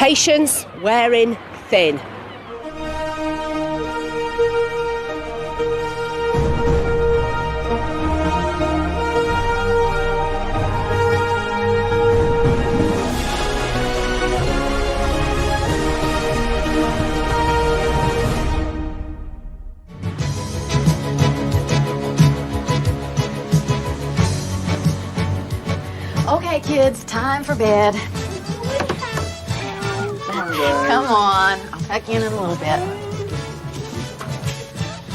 Patience wearing thin. Okay, kids, time for bed. Come on, I'll tuck you in a little bit.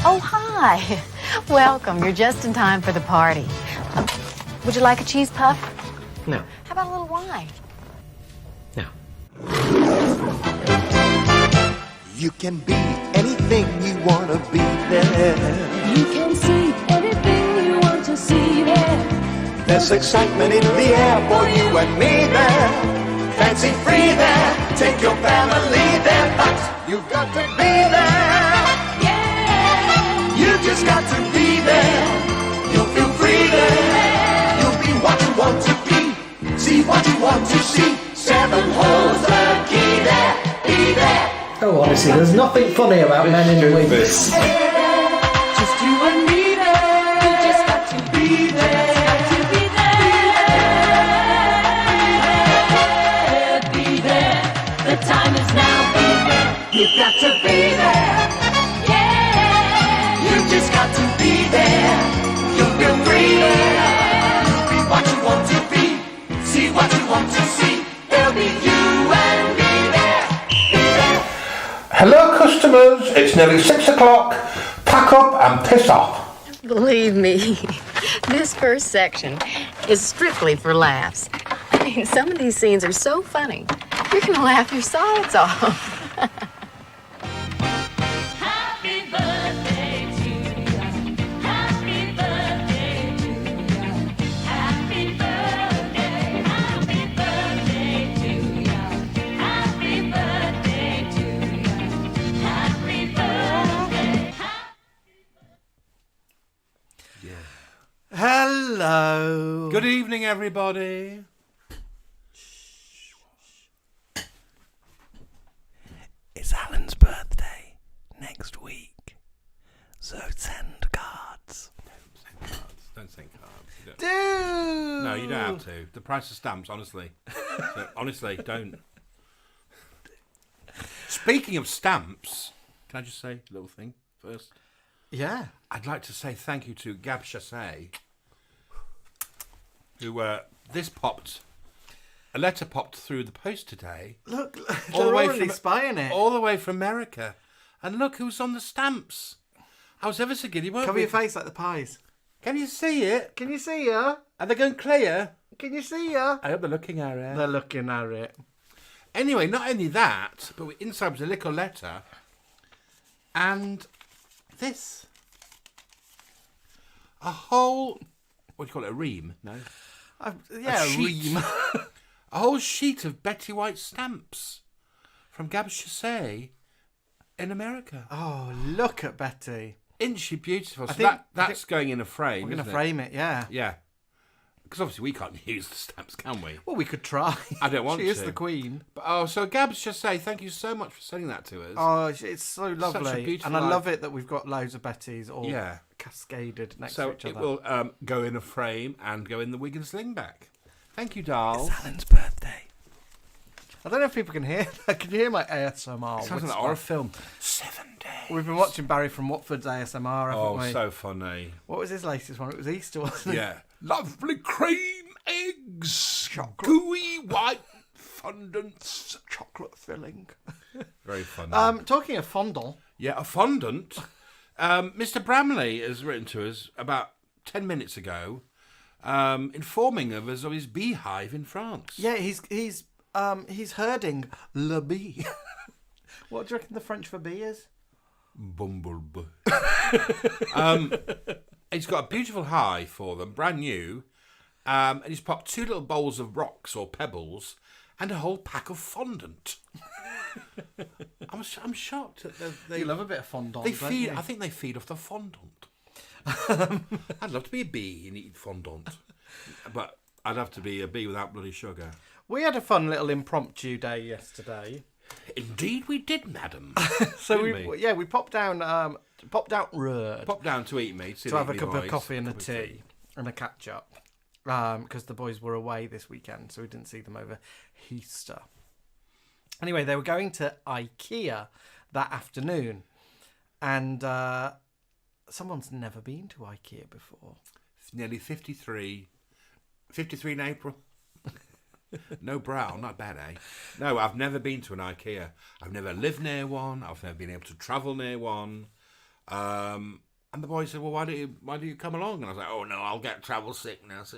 Oh, hi. Welcome. You're just in time for the party. Would you like a cheese puff? No. How about a little wine? No. You can be anything you want to be there. You can see anything you want to see there. There's excitement in the air for you and me there. Fancy free there, take your family there, but you've got to be there. Yeah. You just got to be there. You'll feel free there. You'll be what you want to be. See what you want to see. 7 holes the key there. Be there. Oh, honestly, there's nothing funny about men in wigs. Just you and me there. You just got to Be there. The time is now, be there. You've got to be there. Yeah. You just got to be there. You'll feel free there. Be what you want to be. See what you want to see. There'll be you and me there. Be there. Hello customers, it's nearly 6 o'clock. Pack up and piss off. Believe me, this first section is strictly for laughs. I mean, some of these scenes are so funny. You're gonna laugh your sides off. Happy birthday to you. Happy birthday to you. Happy birthday. Happy birthday to you. Happy birthday to you. Happy birthday. Hello. Good evening, everybody. It's Alan's birthday next week, so send cards. Don't send cards. You don't. Do. No, you don't have to. The price of stamps, honestly. So, honestly, don't. Speaking of stamps, can I just say a little thing first? Yeah. I'd like to say thank you to Gab Chassé, who a letter popped through the post today. Look, All the they're way already from- spying it. All the way from America. And look who's on the stamps. I was ever so giddy. Cover your face like the pies. Can you see it? Can you see her? Are they going clear? Can you see her? I hope they're looking at it. They're looking at it. Anyway, not only that, but inside was a little letter. And this. A whole... What do you call it? A ream? No? Yeah, A sheet. ream. A whole sheet of Betty White stamps from Gab Chassé in America. Oh, look at Betty. Isn't she beautiful? So think- that's going in a frame. We're going to isn't it? frame it, yeah. Yeah. Because obviously we can't use the stamps, can we? Well, we could try. I don't want She is to. the queen. But, so Gab's Chassé, thank you so much for sending that to us. Oh, it's so lovely. beautiful And I art. love it that we've got loads of Bettys all Yeah. cascaded next So to each it other. will go in a frame and go in the Wig Slingback. Thank you, Darl. It's Alan's birthday. I don't know if people can hear that. Can you hear my ASMR? It sounds like whisper? a horror film. 7 days. We've been watching Barry from Watford's ASMR, haven't Oh, we? so funny. What was his latest one? It was Easter, wasn't it? Yeah. Lovely cream eggs. Gooey white fondants. Chocolate filling. Very funny. Talking of fondant. Yeah, a fondant. Mr. Bramley has written to us about 10 minutes ago, informing us of his beehive in France. Yeah, he's herding le bee. What do you reckon the French for bee is? Bumblebee. He's got a beautiful hive for them, brand new, and he's popped 2 little bowls of rocks or pebbles and a whole pack of fondant. I'm shocked that they You love a bit of fondant. They don't feed. you? I think they feed off the fondant. I'd love to be a bee and eat fondant, but I'd have to be a bee without bloody sugar. We had a fun little impromptu day yesterday. Indeed, we did, madam. So Didn't we popped down Road Popped down to eat me. to have a cup of coffee and a tea and a catch up because the boys were away this weekend, so we didn't see them over Easter. Anyway, they were going to IKEA that afternoon, and someone's never been to IKEA before. It's nearly 53. 53 in April. No brow, not bad, eh? No, I've never been to an IKEA. I've never lived near one. I've never been able to travel near one. And the boy said, well, why do you come along? And I was like, oh, no, I'll get travel sickness.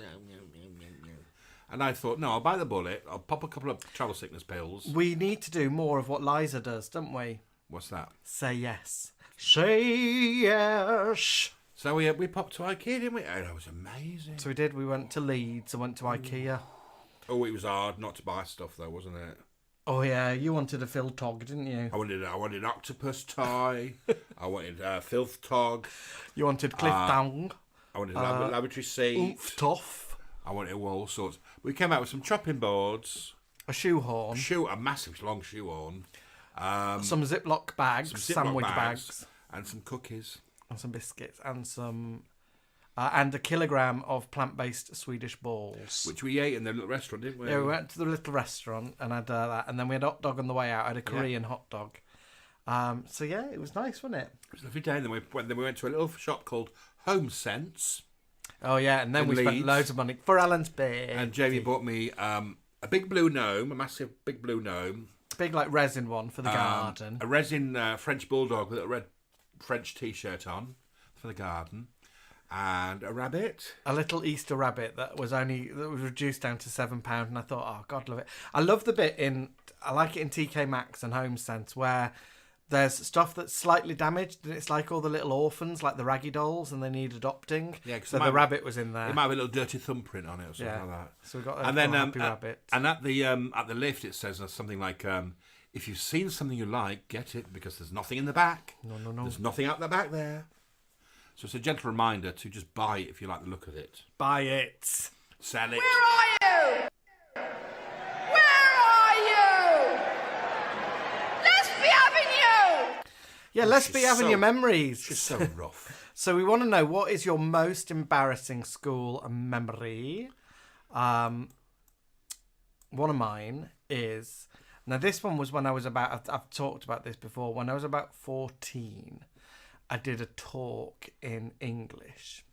And I thought, no, I'll bite the bullet. I'll pop a couple of travel sickness pills. We need to do more of what Liza does, don't we? What's that? Say yes. Say yes. So we popped to IKEA, didn't we? Oh, that was amazing. So we did. We went to Leeds and went to IKEA. Oh, it was hard not to buy stuff, though, wasn't it? Oh, yeah. You wanted a Phil Tog, didn't you? I wanted an octopus tie. I wanted a filth tog. You wanted Cliff Dong. I wanted a laboratory seat. Oomph Toff. I wanted all sorts. We came out with some chopping boards. A shoehorn. A massive long shoehorn. Some Ziploc bags. Some Ziploc sandwich bags. And some cookies. And some biscuits. And some... and a kilogram of plant-based Swedish balls. Which we ate in the little restaurant, didn't we? Yeah, we went to the little restaurant and had that. And then we had a hot dog on the way out. I had a Korean hot dog. So, yeah, it was nice, wasn't it? It was a lovely day. And then we went to a little shop called Home Sense. Oh, yeah, and then we spent loads of money for Alan's beer. And Jamie bought me a big blue gnome, a massive big blue gnome. Big, like, resin one for the garden. A resin French bulldog with a red French T-shirt on for the garden. And a rabbit. A little Easter rabbit that was reduced down to £7. And I thought, oh, God, love it. I love the bit I like it in TK Maxx and Home Sense where there's stuff that's slightly damaged and it's like all the little orphans, like the raggy dolls, and they need adopting. Yeah, so the rabbit was in there. It might have a little dirty thumbprint on it or something like that. So we got a happy rabbit. And at the lift it says something like, if you've seen something you like, get it because there's nothing in the back. No. There's nothing out the back there. So it's a gentle reminder to just buy it if you like the look of it. Buy it. Sell it. Where are you? Where are you? Let's be having you. Yeah, let's be having your memories. She's so rough. So we want to know, what is your most embarrassing school memory? One of mine is... Now, this one was when I was I've talked about this before. When I was about 14... I did a talk in English.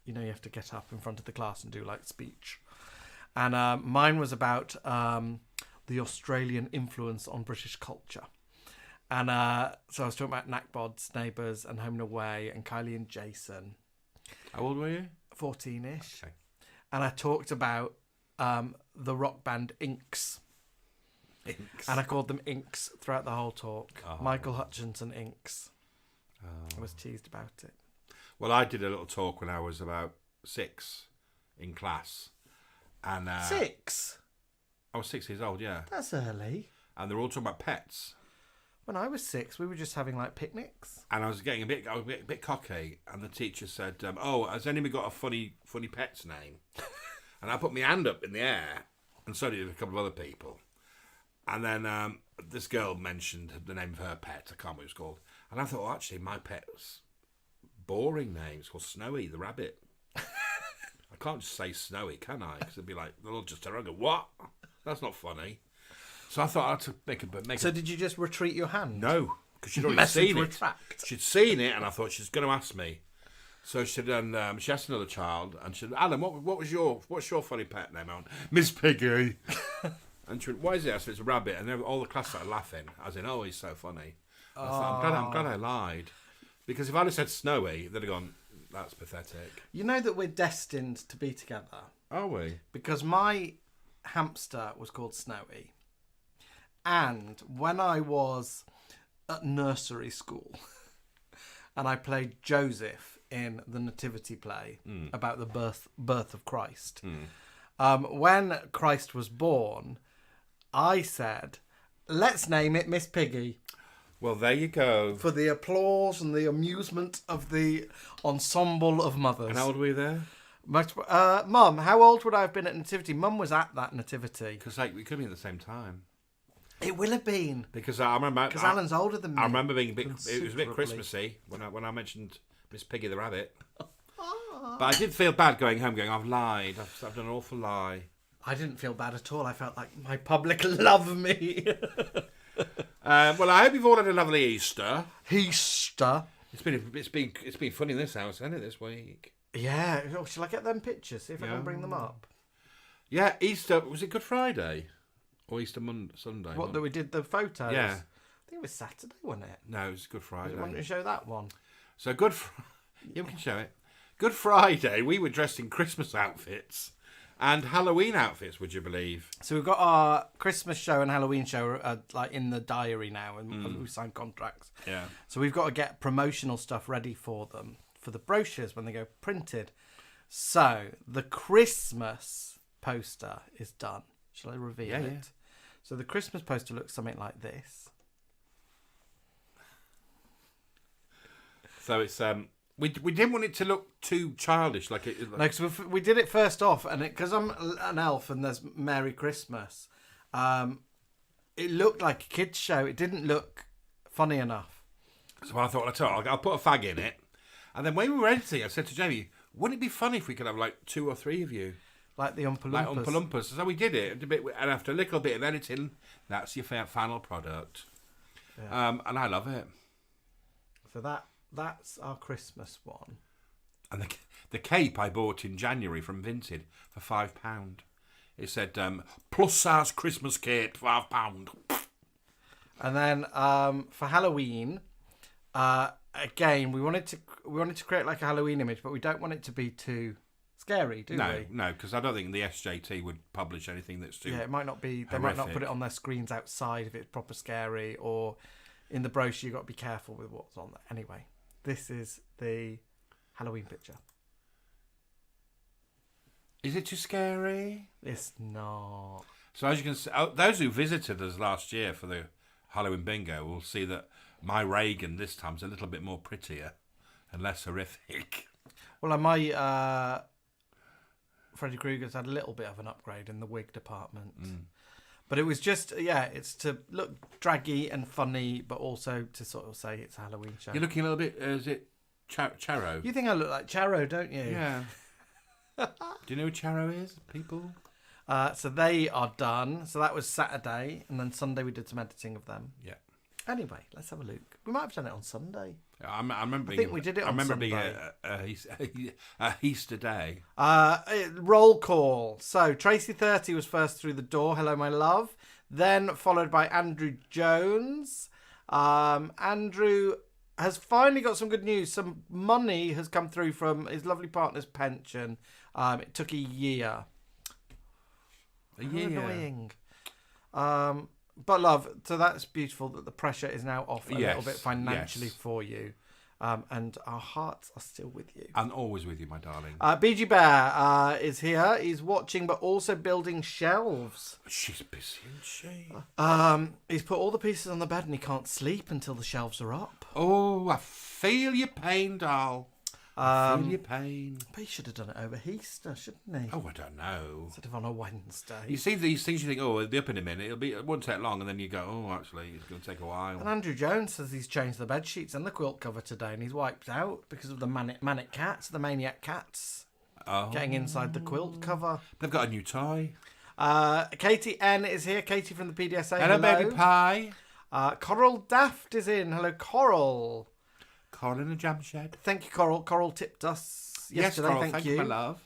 You know, you have to get up in front of the class and do like speech. And mine was about the Australian influence on British culture. And so I was talking about Knackbods, Neighbours and Home and Away and Kylie and Jason. How old were you? 14-ish. Okay. And I talked about the rock band Inks. Inks. And I called them Inks throughout the whole talk. Oh. Michael Hutchinson Inks. I was teased about it. Well, I did a little talk when I was about 6 in class. And 6? I was 6 years old, yeah. That's early. And they were all talking about pets. When I was 6, we were just having like picnics. And I was getting a bit cocky. And the teacher said, oh, has anybody got a funny pet's name? And I put my hand up in the air. And so did a couple of other people. And then this girl mentioned the name of her pet. I can't remember what it was called. And I thought, actually, my pet's boring name. It's called Snowy, the rabbit. I can't just say Snowy, can I? Because it'd be like, they'll just turn around and go, what? That's not funny. So I thought I had to make So did you just retreat your hand? No, because she'd already seen it. Retract. She'd seen it, and I thought she's going to ask me. So she said, and she asked another child, and she said, Alan, what's your funny pet name? I went, Miss Piggy. And she went, what is it? I said, it's a rabbit. And all the class started laughing, as in, oh, he's so funny. I thought, I'm glad I lied. Because if I'd have said Snowy, they'd have gone, that's pathetic. You know that we're destined to be together? Are we? Because my hamster was called Snowy. And when I was at nursery school, and I played Joseph in the nativity play about the birth of Christ, when Christ was born, I said, let's name it Miss Piggy. Well, there you go. For the applause and the amusement of the ensemble of mothers. And how old were you there? Mum, how old would I have been at Nativity? Mum was at that Nativity. Because like we could be at the same time. It will have been. Because I remember. Because Alan's older than me. I remember being a bit. It was a bit Christmassy when I mentioned Miss Piggy the Rabbit. But I did feel bad going home, going, I've lied. I've done an awful lie. I didn't feel bad at all. I felt like my public love me. Well, I hope you've all had a lovely Easter. Easter. It's been funny in this house, hasn't it, this week? Yeah. Oh, shall I get them pictures? See if I can bring them up. Yeah, Easter. Was it Good Friday? Or Easter Sunday? What, that we did the photos? Yeah. I think it was Saturday, wasn't it? No, it was Good Friday. Why don't you show that one? So yeah, we can show it. Good Friday, we were dressed in Christmas outfits and Halloween outfits, would you believe? So we've got our Christmas show and Halloween show like in the diary now, and we signed contracts. Yeah. So we've got to get promotional stuff ready for them, for the brochures when they go printed. So the Christmas poster is done. Shall I reveal it? Yeah. So the Christmas poster looks something like this. So it's we didn't want it to look too childish, like it. No, because we did it first off, and because I'm an elf and there's Merry Christmas, it looked like a kids' show. It didn't look funny enough. So I thought, I'll put a fag in it, and then when we were editing, I said to Jamie, "Wouldn't it be funny if we could have like 2 or 3 of you?" Like the Oompa Loompas. Like Oompa Loompas. So we did it. And after a little bit of editing, that's your final product. Yeah. And I love it. So that's our Christmas one. And the cape I bought in January from Vinted for £5. It said, plus size Christmas cape, £5. And then for Halloween, again, we wanted to create like a Halloween image, but we don't want it to be too scary, do we? No, because I don't think the SJT would publish anything that's too. Yeah, it might not be. They might not put it on their screens outside if it's proper scary, or in the brochure you got to be careful with what's on there. Anyway, this is the Halloween picture. Is it too scary? It's not. So as you can see, those who visited us last year for the Halloween bingo will see that my Reagan this time's a little bit more prettier and less horrific. Well, my Freddy Krueger's had a little bit of an upgrade in the wig department. But it was just, it's to look draggy and funny, but also to sort of say it's a Halloween show. You're looking a little bit, is it Charo? You think I look like Charo, don't you? Yeah. Do you know who Charo is, people? So they are done. So that was Saturday, and then Sunday we did some editing of them. Yeah. Anyway, let's have a look. We might have done it on Sunday. I remember. I think we did it on Sunday. I remember being a Easter day. Roll call. So Tracy 30 was first through the door. Hello, my love. Then followed by Andrew Jones. Andrew has finally got some good news. Some money has come through from his lovely partner's pension. It took a year. A year. Annoying. But love, so that's beautiful that the pressure is now off a little bit financially for you. And our hearts are still with you. I'm always with you, my darling. BG Bear is here. He's watching, but also building shelves. She's busy, isn't she? He's put all the pieces on the bed and he can't sleep until the shelves are up. Oh, I feel your pain, doll. I feel your pain. But he should have done it over Easter, shouldn't he? Oh, I don't know. Instead of on a Wednesday. You see these things, you think, oh, it'll be up in a minute. It won't take long, and then you go, oh, actually, it's going to take a while. And Andrew Jones says he's changed the bed sheets and the quilt cover today, and he's wiped out because of the manic cats, the maniac cats, getting inside the quilt cover. They've got a new toy. Katie N is here. Katie from the PDSA. Hello, baby pie. Coral Daft is in. Hello, Coral. Coral in the jam shed. Thank you, Coral. Coral tipped us yesterday. Yes, Coral, thank you, my love.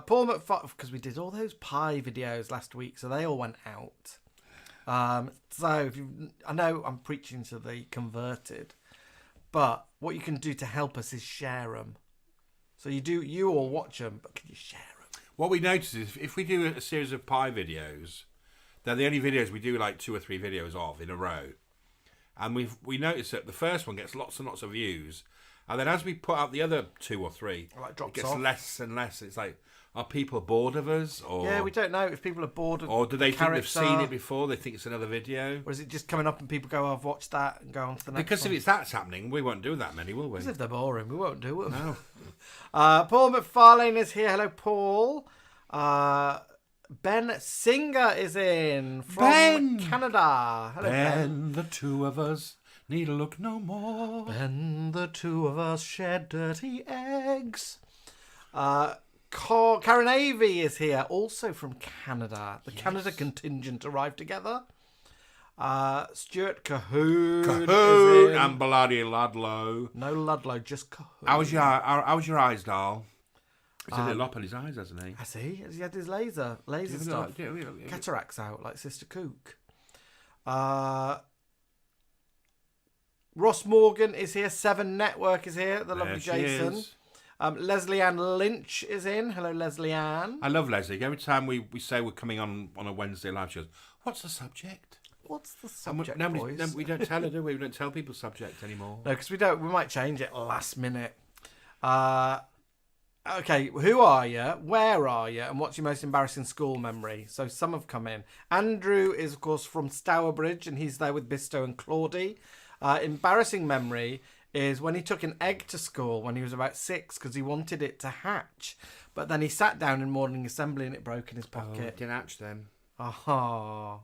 Paul McFarlane, because we did all those pie videos last week, so they all went out. So I know I'm preaching to the converted, but what you can do to help us is share them. So you all watch them, but can you share them? What we notice is if we do a series of pie videos, they're the only videos we do like 2 or 3 videos of in a row. And we notice that the first one gets lots and lots of views. And then as we put out the other 2 or 3, it drops gets off. less and less. It's like, Are people bored of us? Or Yeah, we don't know if people are bored of Or do they the think they've character, seen it before? They think it's another video? or is it just coming up and people go, oh, I've watched that and go on to the next Because one? if it's that's happening, we won't do that many, will we? Because if they're boring, we won't do them. No. Paul McFarlane is here. Hello, Paul. Ben Singer is in from Canada. Hello, Ben. The two of us need look no more. Ben, the two of us shed dirty eggs. Karen Avey is here, also from Canada. The Canada contingent arrived together. Stuart Cahoon is in. And Bloody Ludlow. No Ludlow, just Cahoon. How's your eyes, doll? He's a little up on his eyes, hasn't he? Has he? Has he had his laser stuff? Cataracts out like Sister Cook. Ross Morgan is here. 7 Network is here. The lovely Jason. Leslie Ann Lynch is in. Hello, Leslie Ann. I love Leslie. Every time we say we're coming on a Wednesday live show, what's the subject? What's the subject, boys? No, we don't tell her, do we? We don't tell people subject anymore. No, because we don't. We might change it last minute. Okay, who are you? Where are you? And what's your most embarrassing school memory? So some have come in. Andrew is, of course, from Stourbridge, and he's there with Bisto and Claudie. Embarrassing memory is when he took an egg to school when he was about 6 because he wanted it to hatch. But then he sat down in morning assembly and it broke in his pocket. It didn't hatch then. Oh.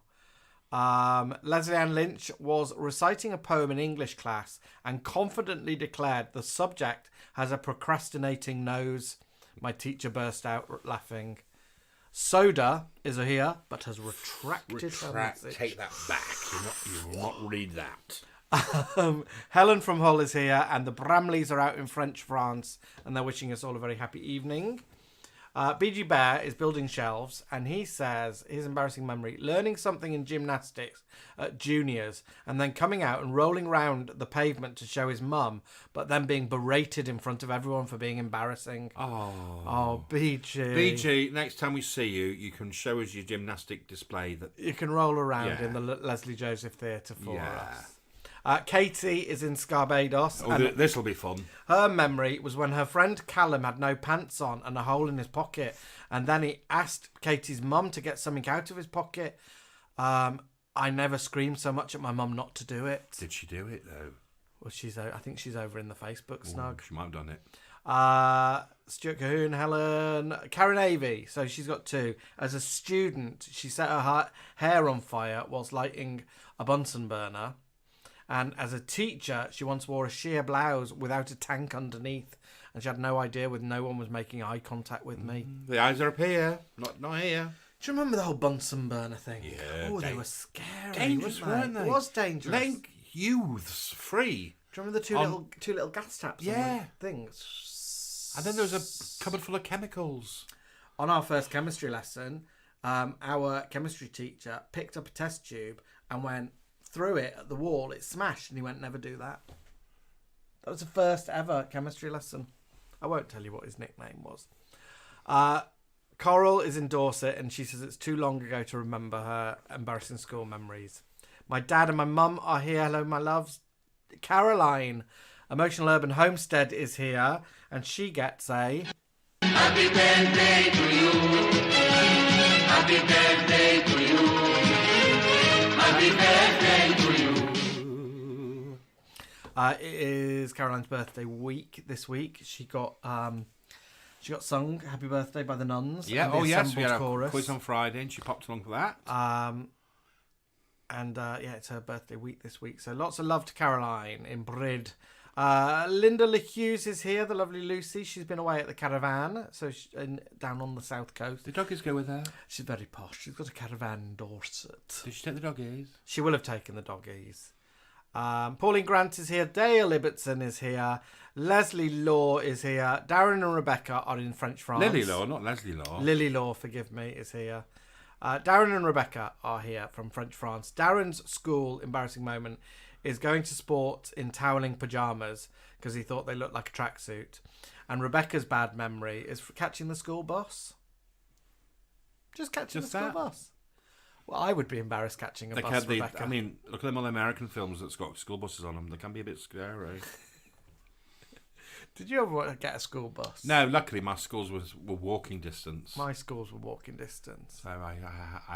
Leslie Ann Lynch was reciting a poem in English class and confidently declared the subject has a procrastinating nose. My teacher burst out laughing. Soda is here, but has retracted her message. Take that back. You will not read that. Helen from Hull is here, and the Bramleys are out in French France, and they're wishing us all a very happy evening. BG Bear is building shelves, and he says his embarrassing memory: learning something in gymnastics at juniors, and then coming out and rolling round the pavement to show his mum, but then being berated in front of everyone for being embarrassing. Oh, BG. BG, next time we see you, you can show us your gymnastic display. That you can roll around in the Leslie Joseph Theatre for us. Katie is in Scarbados. This will be fun. Her memory was when her friend Callum had no pants on and a hole in his pocket. And then he asked Katie's mum to get something out of his pocket. I never screamed so much at my mum not to do it. Did she do it, though? Well, I think she's over in the Facebook snug. She might have done it. Stuart Cahoon, Helen, Karen Avey. So she's got 2. As a student, she set her hair on fire whilst lighting a Bunsen burner. And as a teacher, she once wore a sheer blouse without a tank underneath, and she had no idea when no one was making eye contact with me. The eyes are up here, not here. Do you remember the whole Bunsen burner thing? Yeah. Oh, they were scary. Dangerous, weren't they? It was dangerous. Letting youths free. Do you remember the two little gas taps? Yeah. Things. And then there was a cupboard full of chemicals. On our first chemistry lesson, our chemistry teacher picked up a test tube and went threw it at the wall. It smashed, and he went, never do that. That was the first ever chemistry lesson. I won't tell you what his nickname was. Coral is in Dorset, and she says it's too long ago to remember her embarrassing school memories. My dad and my mum are here. Hello, my loves. Caroline, Emotional Urban Homestead, is here, and she gets a Happy birthday to you. Happy birthday to you. Happy birthday to you. It is Caroline's birthday week this week. She got sung "Happy Birthday" by the Nuns. Yeah. And the We had chorus. a quiz on Friday, and she popped along for that. It's her birthday week this week. So lots of love to Caroline in Brid. Linda LeHughes is here, the lovely Lucy. She's been away at the caravan, so she's down on the south coast. The doggies go with her. She's very posh. She's got a caravan in Dorset. Did she take the doggies? She will have taken the doggies. Pauline Grant is here. Dale Ibbotson is here. Leslie Law is here. Darren and Rebecca are in French France. Lily Law, not Leslie Law. Lily Law, forgive me, is here. Darren and Rebecca are here from French France. Darren's school embarrassing moment is going to sport in toweling pyjamas because he thought they looked like a tracksuit. And Rebecca's bad memory is for catching the school bus. Just catching the school bus. Well, I would be embarrassed catching a bus, Rebecca. I mean, look at them all American films that's got school buses on them. They can be a bit scary. Did you ever want to get a school bus? No, luckily my schools were walking distance. My schools were walking distance. So I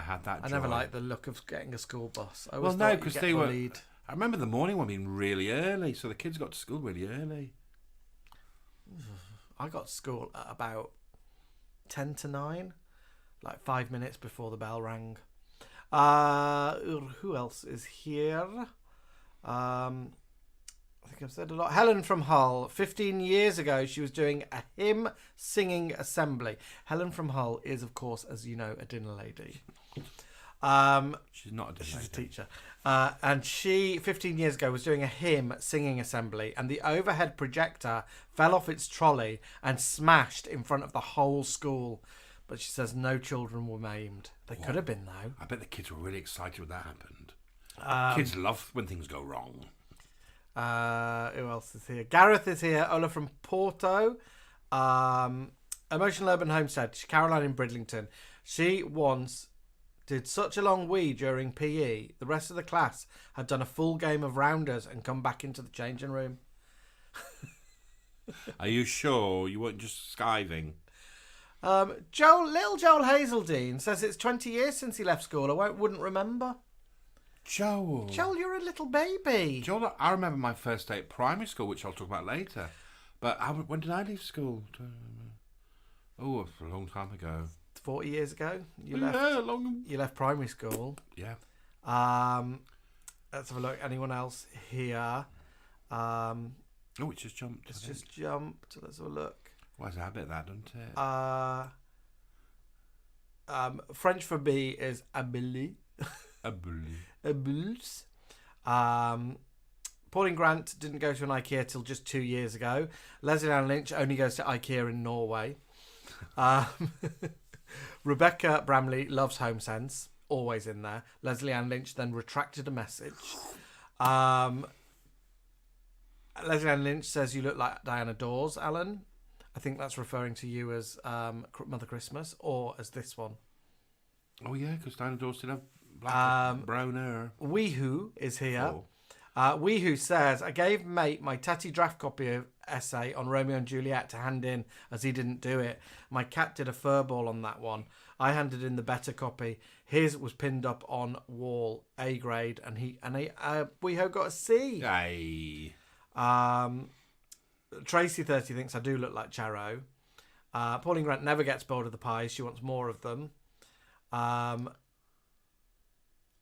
had that I joy. never liked the look of getting a school bus. I Well, always no, thought you'd because get they were... bullied. I remember the morning one being really early, so the kids got to school really early. I got to school at about 10 to 9, like 5 minutes before the bell rang. Who else is here? I think I've said a lot. Helen from Hull. 15 years ago, she was doing a hymn singing assembly. Helen from Hull is, of course, as you know, a dinner lady. She's not a dinner She's lady. a teacher. And she, 15 years ago, was doing a hymn singing assembly, and the overhead projector fell off its trolley and smashed in front of the whole school. But she says no children were maimed. They could have been, though. I bet the kids were really excited when that happened. Kids love when things go wrong. Who else is here? Gareth is here. Ola from Porto. Emotional Urban Homestead. Caroline in Bridlington. She once did such a long wee during PE. The rest of the class had done a full game of rounders and come back into the changing room. Are you sure you weren't just skiving? Little Joel Hazeldine says it's 20 years since he left school. I wouldn't remember. Joel, You're a little baby. Joel, I remember my first day at primary school, which I'll talk about later. But when did I leave school? Oh, a long time ago. 40 years ago. You left primary school. Yeah. Let's have a look. Anyone else here? Oh, it just jumped. It's just jumped. Let's have a look. Why is that a bit that, doesn't it? French for B is abili. Abuls. Pauline Grant didn't go to an IKEA till just 2 years ago. Leslie Ann Lynch only goes to IKEA in Norway. Rebecca Bramley loves HomeSense, always in there. Leslie Ann Lynch then retracted a message. Leslie Ann Lynch says you look like Diana Dawes, Alan. I think that's referring to you as Mother Christmas, or as this one. Oh yeah, because Diana Dawes did have black brown hair. Weehoo is here. Weehoo says, I gave mate my tatty draft copy of essay on Romeo and Juliet to hand in as he didn't do it. My cat did a furball on that one. I handed in the better copy. His was pinned up on wall, A grade, and Weehoo got a C. Aye. Tracy 30 thinks I do look like Charo. Pauline Grant never gets bored of the pies. She wants more of them.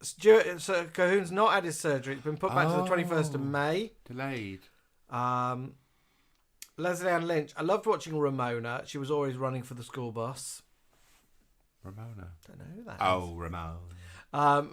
Stuart, so Cahoon's not had his surgery. It's been put back to the 21st of May. Delayed. Leslie Ann Lynch. I loved watching Ramona. She was always running for the school bus. Ramona. Don't know who that is. Oh, Ramona.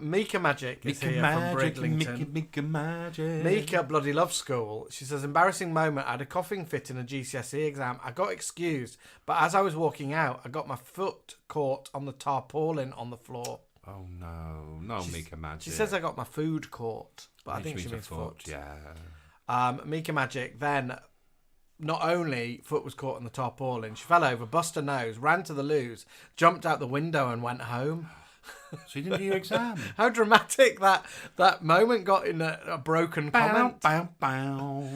Mika Magic is here from Bridlington. Mika Magic. Mika bloody loves school. She says, embarrassing moment. I had a coughing fit in a GCSE exam. I got excused, but as I was walking out, I got my foot caught on the tarpaulin on the floor. Oh no, Mika Magic. She says I got my food caught, but I think she means foot. Yeah. Mika Magic then, not only foot was caught on the tarpaulin, she fell over, bust her nose, ran to the loos, jumped out the window and went home. So you didn't do your exam? How dramatic that moment got in a broken comment. Bow, bow.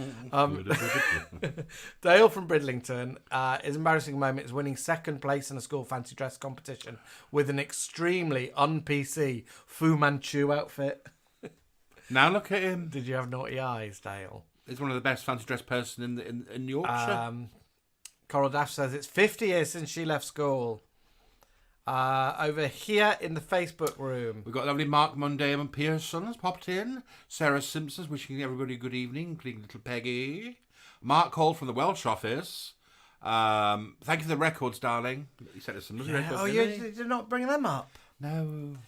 Dale from Bridlington, his embarrassing moment is winning second place in a school fancy dress competition with an extremely un-PC Fu Manchu outfit. Now look at him. Did you have naughty eyes, Dale? He's one of the best fancy dress person in Yorkshire. Coral Dash says it's 50 years since she left school. Over here in the Facebook room, We've got lovely Mark Mundane and Pearson has popped in. Sarah Simpson's wishing everybody a good evening, including little Peggy. Mark Hall from the Welsh office. Thank you for the records, darling. He sent us some lovely records. Oh, you did not bring them up? No.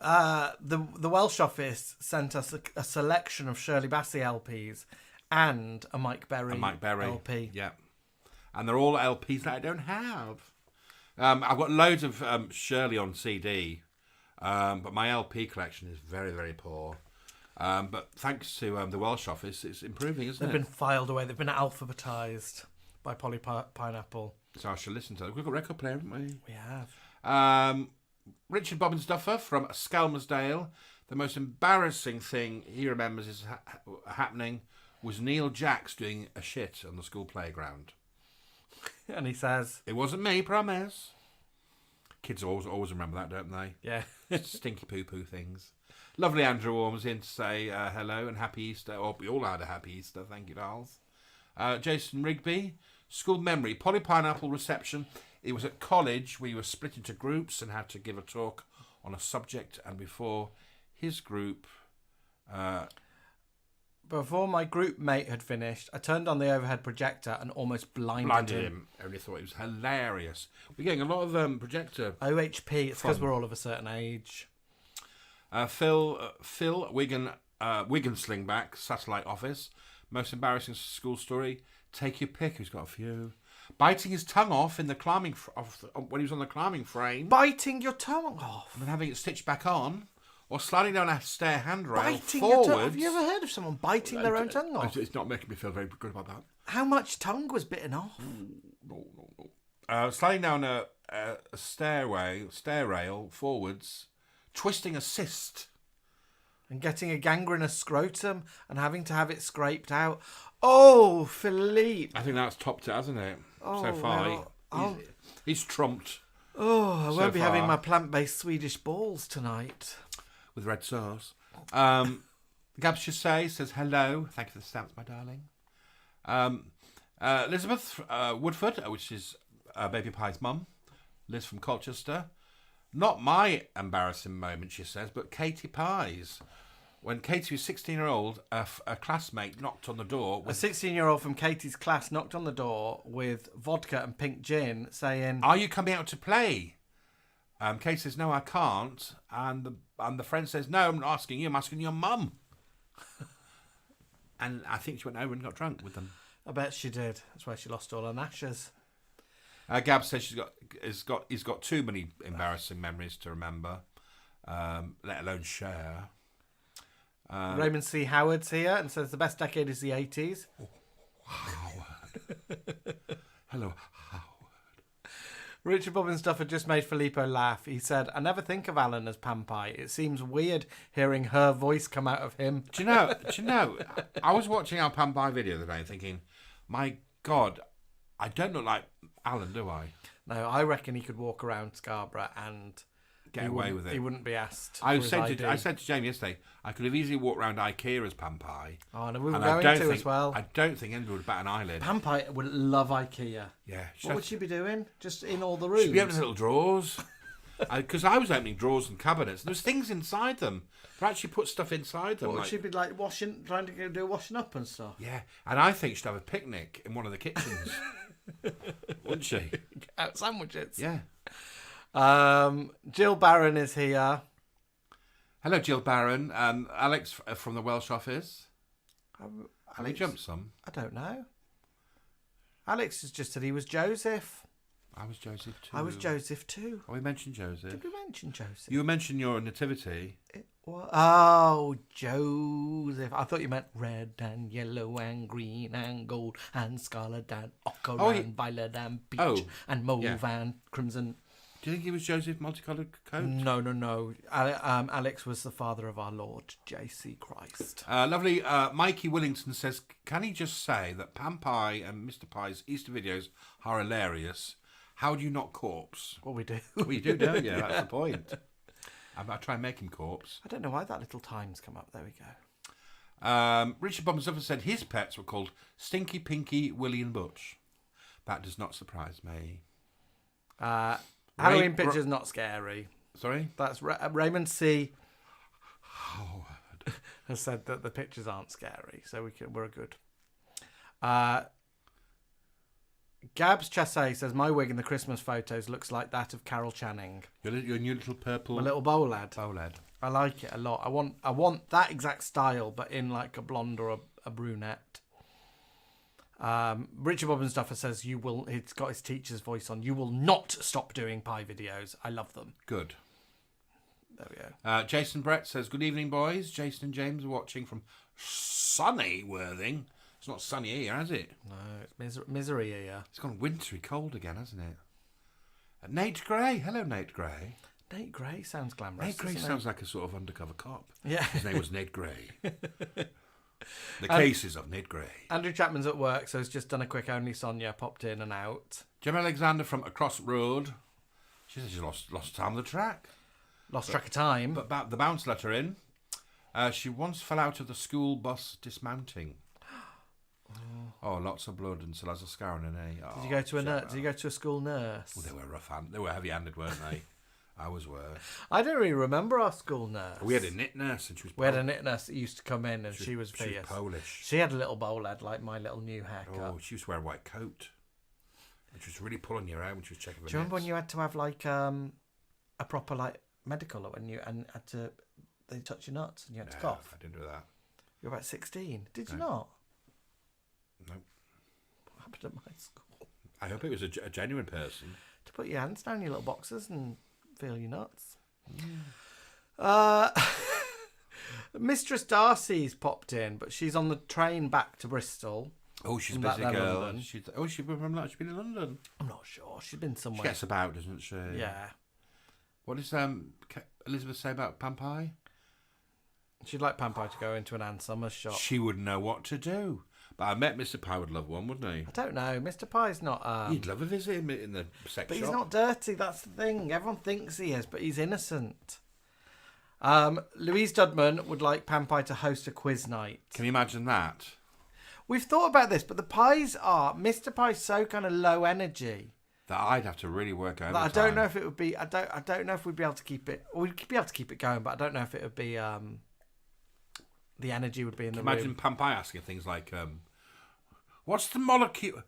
The Welsh office sent us a selection of Shirley Bassey LPs and a Mike Berry LP. Yeah. And they're all LPs that I don't have. I've got loads of Shirley on CD, but my LP collection is very, very poor. But thanks to the Welsh office, it's improving, isn't it? They've been filed away. They've been alphabetised by Polly Pineapple. So I shall listen to them. We've got a record player, haven't we? We have. Richard Bobbins Duffer from Skelmersdale. The most embarrassing thing he remembers is happening was Neil Jacks doing a shit on the school playground. And he says, It wasn't me, promise. Kids always remember that, don't they? yeah. Stinky poo-poo things. Lovely Andrew Orms in to say hello and happy Easter. Oh, we all had a happy Easter. Thank you, dolls. Jason Rigby, school memory, Polly Pineapple reception. It was at college. We were split into groups and had to give a talk on a subject. And before his group... Before my group mate had finished, I turned on the overhead projector and almost blinded him. I only thought it was hilarious. We're getting a lot of projector... OHP, it's because we're all of a certain age. Phil Wig Slingback, satellite office. Most embarrassing school story. Take your pick. Who's got a few? Biting his tongue off in the climbing when he was on the climbing frame. Biting your tongue off, and then having it stitched back on, or sliding down a stair handrail biting forwards. your tongue. Have you ever heard of someone biting their own tongue off? It's not making me feel very good about that. How much tongue was bitten off? No. Sliding down a stair rail forwards, twisting a cyst. And getting a gangrenous scrotum and having to have it scraped out. Oh, Philippe. I think that's topped it, hasn't it? Oh, so far. well, he's trumped. Oh, I won't be far. having my plant-based Swedish balls tonight. With red sauce. Gabs Chassé says hello. Thank you for the stamps, my darling. Elizabeth Woodford, which is Baby Pie's mum. Liz from Colchester. Not my embarrassing moment, she says, but Katie Pie's. When Katie was 16-year-old, a classmate knocked on the door. A 16-year-old from Katie's class knocked on the door with vodka and pink gin, saying, "Are you coming out to play?" Katie says, "No, I can't." And the friend says, "No, I'm not asking you. I'm asking your mum." And I think she went over and got drunk with them. I bet she did. That's why she lost all her gnashes. Gab says he's got too many embarrassing memories to remember, let alone share. Raymond C. Howard's here and says the best decade is the 80s. Howard. Hello, Howard. Richard Bobbins Duff had just made Filippo laugh. He said, "I never think of Alan as Pampai. It seems weird hearing her voice come out of him." Do you know? I was watching our Pampai video the other day thinking, my God, I don't look like Alan, do I? No, I reckon he could walk around Scarborough and get away with it. He wouldn't be asked. I said to Jamie yesterday, I could have easily walked around IKEA as Pampai. Oh, no, we were going to as well. I don't think anybody would bat an eyelid. Pampai would love IKEA. Yeah. What would she be doing? Just in all the rooms? She'd be opening little drawers. Because I was opening drawers and cabinets. And there was things inside them. But actually put stuff inside them. What, would she be like trying to do washing up and stuff? Yeah. And I think she'd have a picnic in one of the kitchens. Wouldn't she? Out sandwiches. Yeah. Jill Barron is here. Hello, Jill Barron. Alex from the Welsh office. Have you jumped some? I don't know. Alex has just said he was Joseph. I was Joseph too. I was Joseph too. Oh, we mentioned Joseph. Did we mention Joseph? You mentioned your nativity. Oh, Joseph. I thought you meant red and yellow and green and gold and scarlet and ochre and violet and peach and mauve and crimson. Do you think he was Joseph multicoloured coat? No. Alex was the father of our Lord, J.C. Christ. Lovely. Mikey Willington says, can he just say that Pampai and Mr. Pie's Easter videos are hilarious? How do you not corpse? Well, we do. We do, don't you? That's the point. I try and make him corpse. I don't know why that little time's come up. There we go. Richard Bombers said his pets were called Stinky, Pinky, Willie and Butch. That does not surprise me. Halloween picture's not scary. Sorry? That's Raymond C. Howard has said that the pictures aren't scary, so we're good. Gabs Chassé says my wig in the Christmas photos looks like that of Carol Channing. Your new little purple. My little bow lad. Bow lad. I like it a lot. I want that exact style, but in like a blonde or a brunette. Richard Bobbins Duffer says it's got his teacher's voice on. You will not stop doing pie videos. I love them. Good. There we go. Jason Brett says, good evening, boys. Jason and James are watching from sunny Worthing. It's not sunny here, has it? No, it's misery here. It's gone wintry cold again, hasn't it? Nate Gray. Hello, Nate Gray. Nate Gray sounds glamorous. Nate Gray sounds like a sort of undercover cop. Yeah. His name was Nate Gray. The cases of Nid Grey. Andrew Chapman's at work, so he's just done a quick Only Sonia, popped in and out. Jim Alexander from across road. She said she lost time on the track. Lost track of time. But the bounce let her in. She once fell out of the school bus dismounting. Oh, lots of blood and still has a scar on her knee. Did you go to a nurse? Did you go to a school nurse? Well, they were rough. They were heavy-handed, weren't they? Ours were. I don't really remember our school nurse. We had a knit nurse, and she was. We had a knit nurse that used to come in, and she was fierce. She was Polish. She had a little bowl head, like my little new haircut. Oh, she used to wear a white coat, which was really pulling your hair when she was checking. Do you remember when you had to have like a proper like medical when you and had to they touch your nuts and you had to cough? I didn't do that. You were about 16. Did you not? No. What happened at my school? I hope it was a genuine person. To put your hands down your little boxes and feel your nuts. Mistress Darcy's popped in, but she's on the train back to Bristol. Oh, she's a From busy girl. London. She's been in London. I'm not sure. She's been somewhere. She gets about, doesn't she? Yeah. What does Elizabeth say about Pampai? She'd like Pampai to go into an Ann Summers shop. She wouldn't know what to do. But I bet Mr. Pye would love one, wouldn't he? I don't know. Mr. Pye's not... He'd love a visit in the sex But shop. he's not dirty, that's the thing. Everyone thinks he is, but he's innocent. Louise Dudman would like Pampai to host a quiz night. Can you imagine that? We've thought about this, but the Pies are... Mr. Pye's so kind of low energy. That I'd have to really work out. I don't know if it would be... I don't know if we'd be able to keep it... We'd be able to keep it going, but I don't know if it would be... the energy would be in the room. Imagine Pampai asking things like... What's the molecule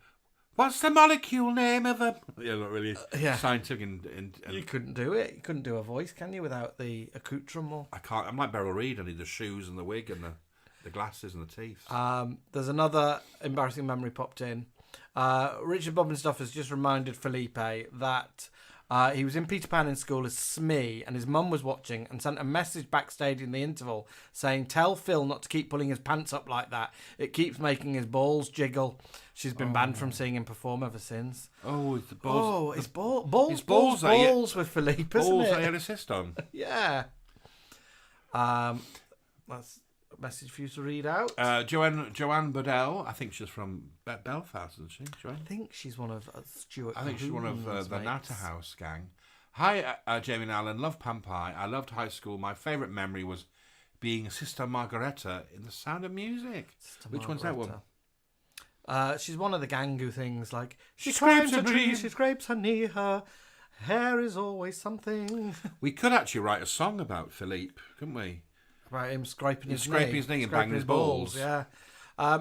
name of a... Yeah, not really scientific and... You couldn't do it. You couldn't do a voice, can you, without the accoutrement? I can't. I'm like Beryl Reid. I need the shoes and the wig and the glasses and the teeth. There's another embarrassing memory popped in. Richard Bobbinstuff has just reminded Felipe that he was in Peter Pan in school as Smee, and his mum was watching and sent a message backstage in the interval saying, "Tell Phil not to keep pulling his pants up like that. It keeps making his balls jiggle." She's been banned from seeing him perform ever since. Oh, the balls. Oh, his balls with Philippe, balls isn't I it? had assist on. Yeah. That's a message for you to read out. Joanne Budell. I think she's from Belfast, isn't she? Joanne? I think she's one of Stuart. I think she's one of Cahoon's the mates. Natter House gang. Hi, Jamie and Alan. Love Pampai. I loved high school. My favourite memory was being Sister Margaretta in The Sound of Music. Which one's that one? She's one of the Gangu things, like she Scrapes climbs a her tree, knee. she scrapes her knee, her hair is always something. We could actually write a song about Philippe, couldn't we? About him scraping his scraping his knee and banging his balls. Yeah.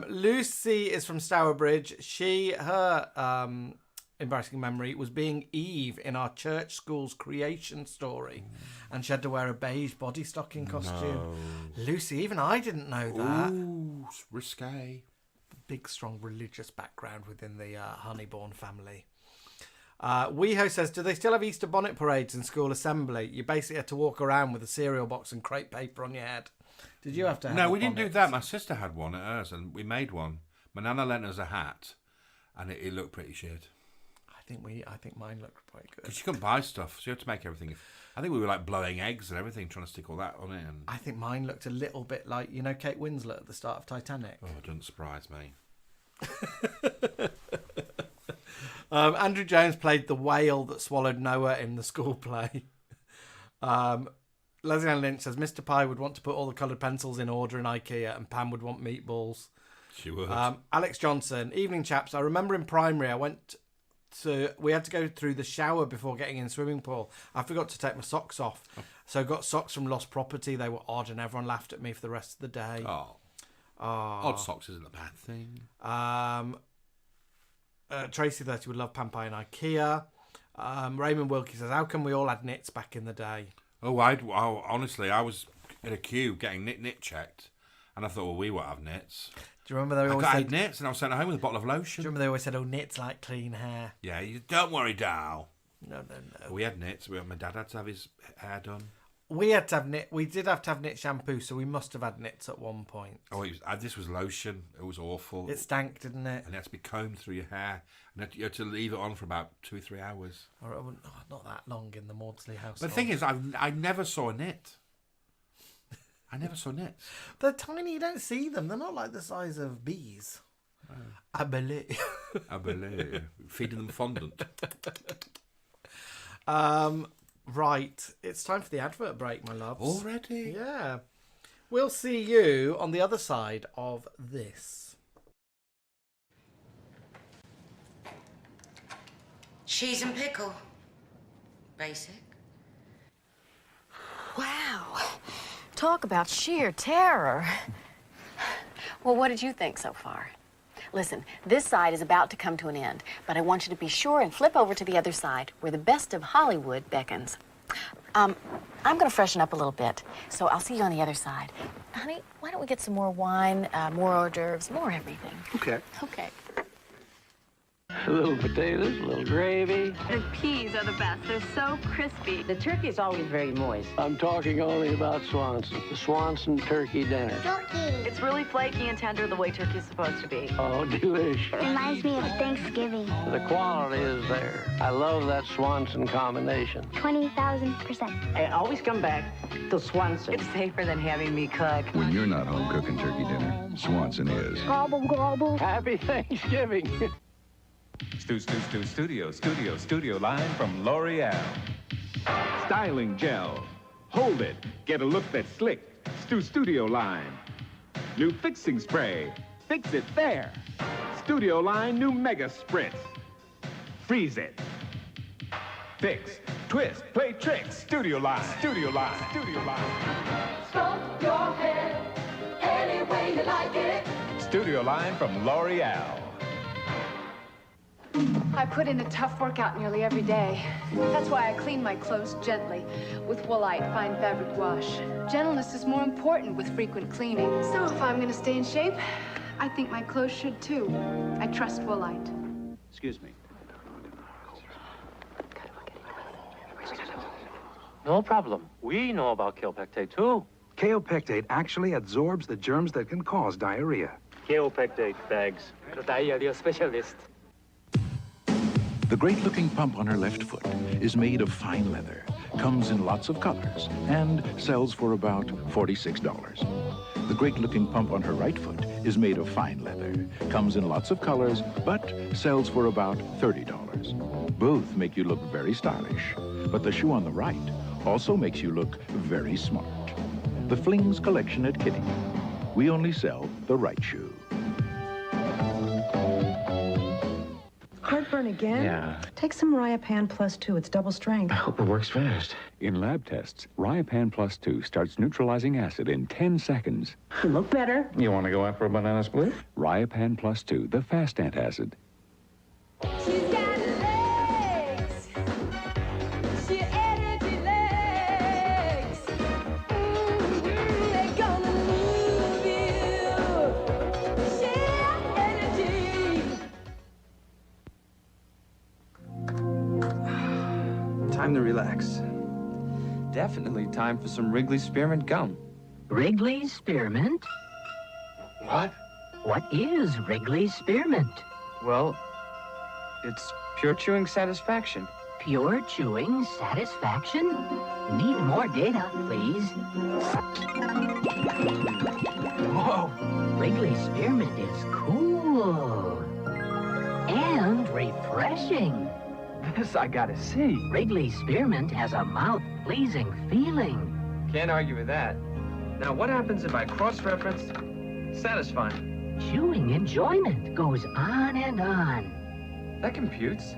Lucy is from Stourbridge. Her embarrassing memory was being Eve in our church school's creation story, and she had to wear a beige body stocking costume. No. Lucy, even I didn't know that. Ooh, risque. Big, strong religious background within the Honeyborn family. WeHo says, do they still have Easter bonnet parades in school assembly? You basically had to walk around with a cereal box and crepe paper on your head. Did you have to have No, a we didn't do bonnet? that. My sister had one at hers, and we made one. My nana lent us a hat, and it looked pretty shit. I think mine looked quite good. Because she couldn't buy stuff, so you had to make everything. I think we were like blowing eggs and everything, trying to stick all that on it. And I think mine looked a little bit like, you know, Kate Winslet at the start of Titanic. oh, it doesn't surprise me. Andrew Jones played the whale that swallowed Noah in the school play. Leslie Ann Lynch says Mr. Pye would want to put all the coloured pencils in order in IKEA, and Pam would want meatballs. She would. Alex Johnson, evening chaps. I remember in primary we had to go through the shower before getting in the swimming pool. I forgot to take my socks off. So I got socks from Lost Property. They were odd and everyone laughed at me for the rest of the day. Odd socks isn't a bad thing. Tracy 30 would love Pampai and IKEA. Raymond Wilkie says, how come we all had knits back in the day? Honestly, I was in a queue getting knit checked, and I thought, well, we won't have knits. Do you remember they always I said had knits, and I was sent home with a bottle of Do you lotion. remember they always said, oh, knits like clean hair? Yeah, don't worry, doll. No. We had knits. My dad had to have his hair done. We had to have knit. We did have to have knit shampoo, so we must have had knits at one point. Oh, this was lotion. It was awful. It stank, didn't it? And it had to be combed through your hair. And you had to leave it on for about 2-3 hours. Not that long in the Maudsley house. But the thing is, I never saw a knit. I never saw nits. They're tiny, you don't see them. They're not like the size of bees. Oh. I believe. Feeding them fondant. Right, it's time for the advert break, my loves. Already? Yeah. We'll see you on the other side of this. Cheese and pickle. Basic. Wow. Talk about sheer terror. Well, what did you think so far? Listen, this side is about to come to an end, but I want you to be sure and flip over to the other side where the best of Hollywood beckons. I'm going to freshen up a little bit, so I'll see you on the other side. Honey, why don't we get some more wine, more hors d'oeuvres, more everything? Okay. Okay. A little potatoes, a little gravy. The peas are the best. They're so crispy. The turkey is always very moist. I'm talking only about Swanson. The Swanson turkey dinner. It's really flaky and tender the way turkey's supposed to be. Oh, delish. Reminds me of Thanksgiving. The quality is there. I love that Swanson combination. 20,000%. I always come back to Swanson. It's safer than having me cook. When you're not home cooking turkey dinner, Swanson is. Gobble, gobble. Happy Thanksgiving. Studio line from L'Oreal. Styling gel. Hold it. Get a look that's slick. Studio line. New fixing spray. Fix it there. Studio line new mega spritz. Freeze it. Fix. Twist. Play tricks. Studio line. Stomp your head any way you like it. Studio line from L'Oreal. I put in a tough workout nearly every day. That's why I clean my clothes gently with Woolite Fine Fabric Wash. Gentleness is more important with frequent cleaning. So if I'm going to stay in shape, I think my clothes should too. I trust Woolite. Excuse me. No problem. We know about kaopectate too. Kaopectate actually absorbs the germs that can cause diarrhea. Kaopectate bags. The diarrhea specialist. The great-looking pump on her left foot is made of fine leather, comes in lots of colors, and sells for about $46. The great-looking pump on her right foot is made of fine leather, comes in lots of colors, but sells for about $30. Both make you look very stylish, but the shoe on the right also makes you look very smart. The Flings collection at Kitty. We only sell the right shoe. Heartburn again? Yeah. Take some Riapan Plus 2. It's double strength. I hope it works fast. In lab tests, Riapan Plus 2 starts neutralizing acid in 10 seconds. You look better. You want to go out for a banana split? Riapan Plus 2, the fast antacid. She's got legs. She energy legs. They're gonna move you. She energy. Time to relax. Definitely time for some Wrigley Spearmint gum. Wrigley Spearmint? What? What is Wrigley Spearmint? Well, it's pure chewing satisfaction. Pure chewing satisfaction? Need more data, please. Whoa! Wrigley Spearmint is cool. And refreshing. This I gotta see. Wrigley Spearmint has a mouth-pleasing feeling. Can't argue with that. Now, what happens if I cross-reference satisfying? Chewing enjoyment goes on and on. That computes.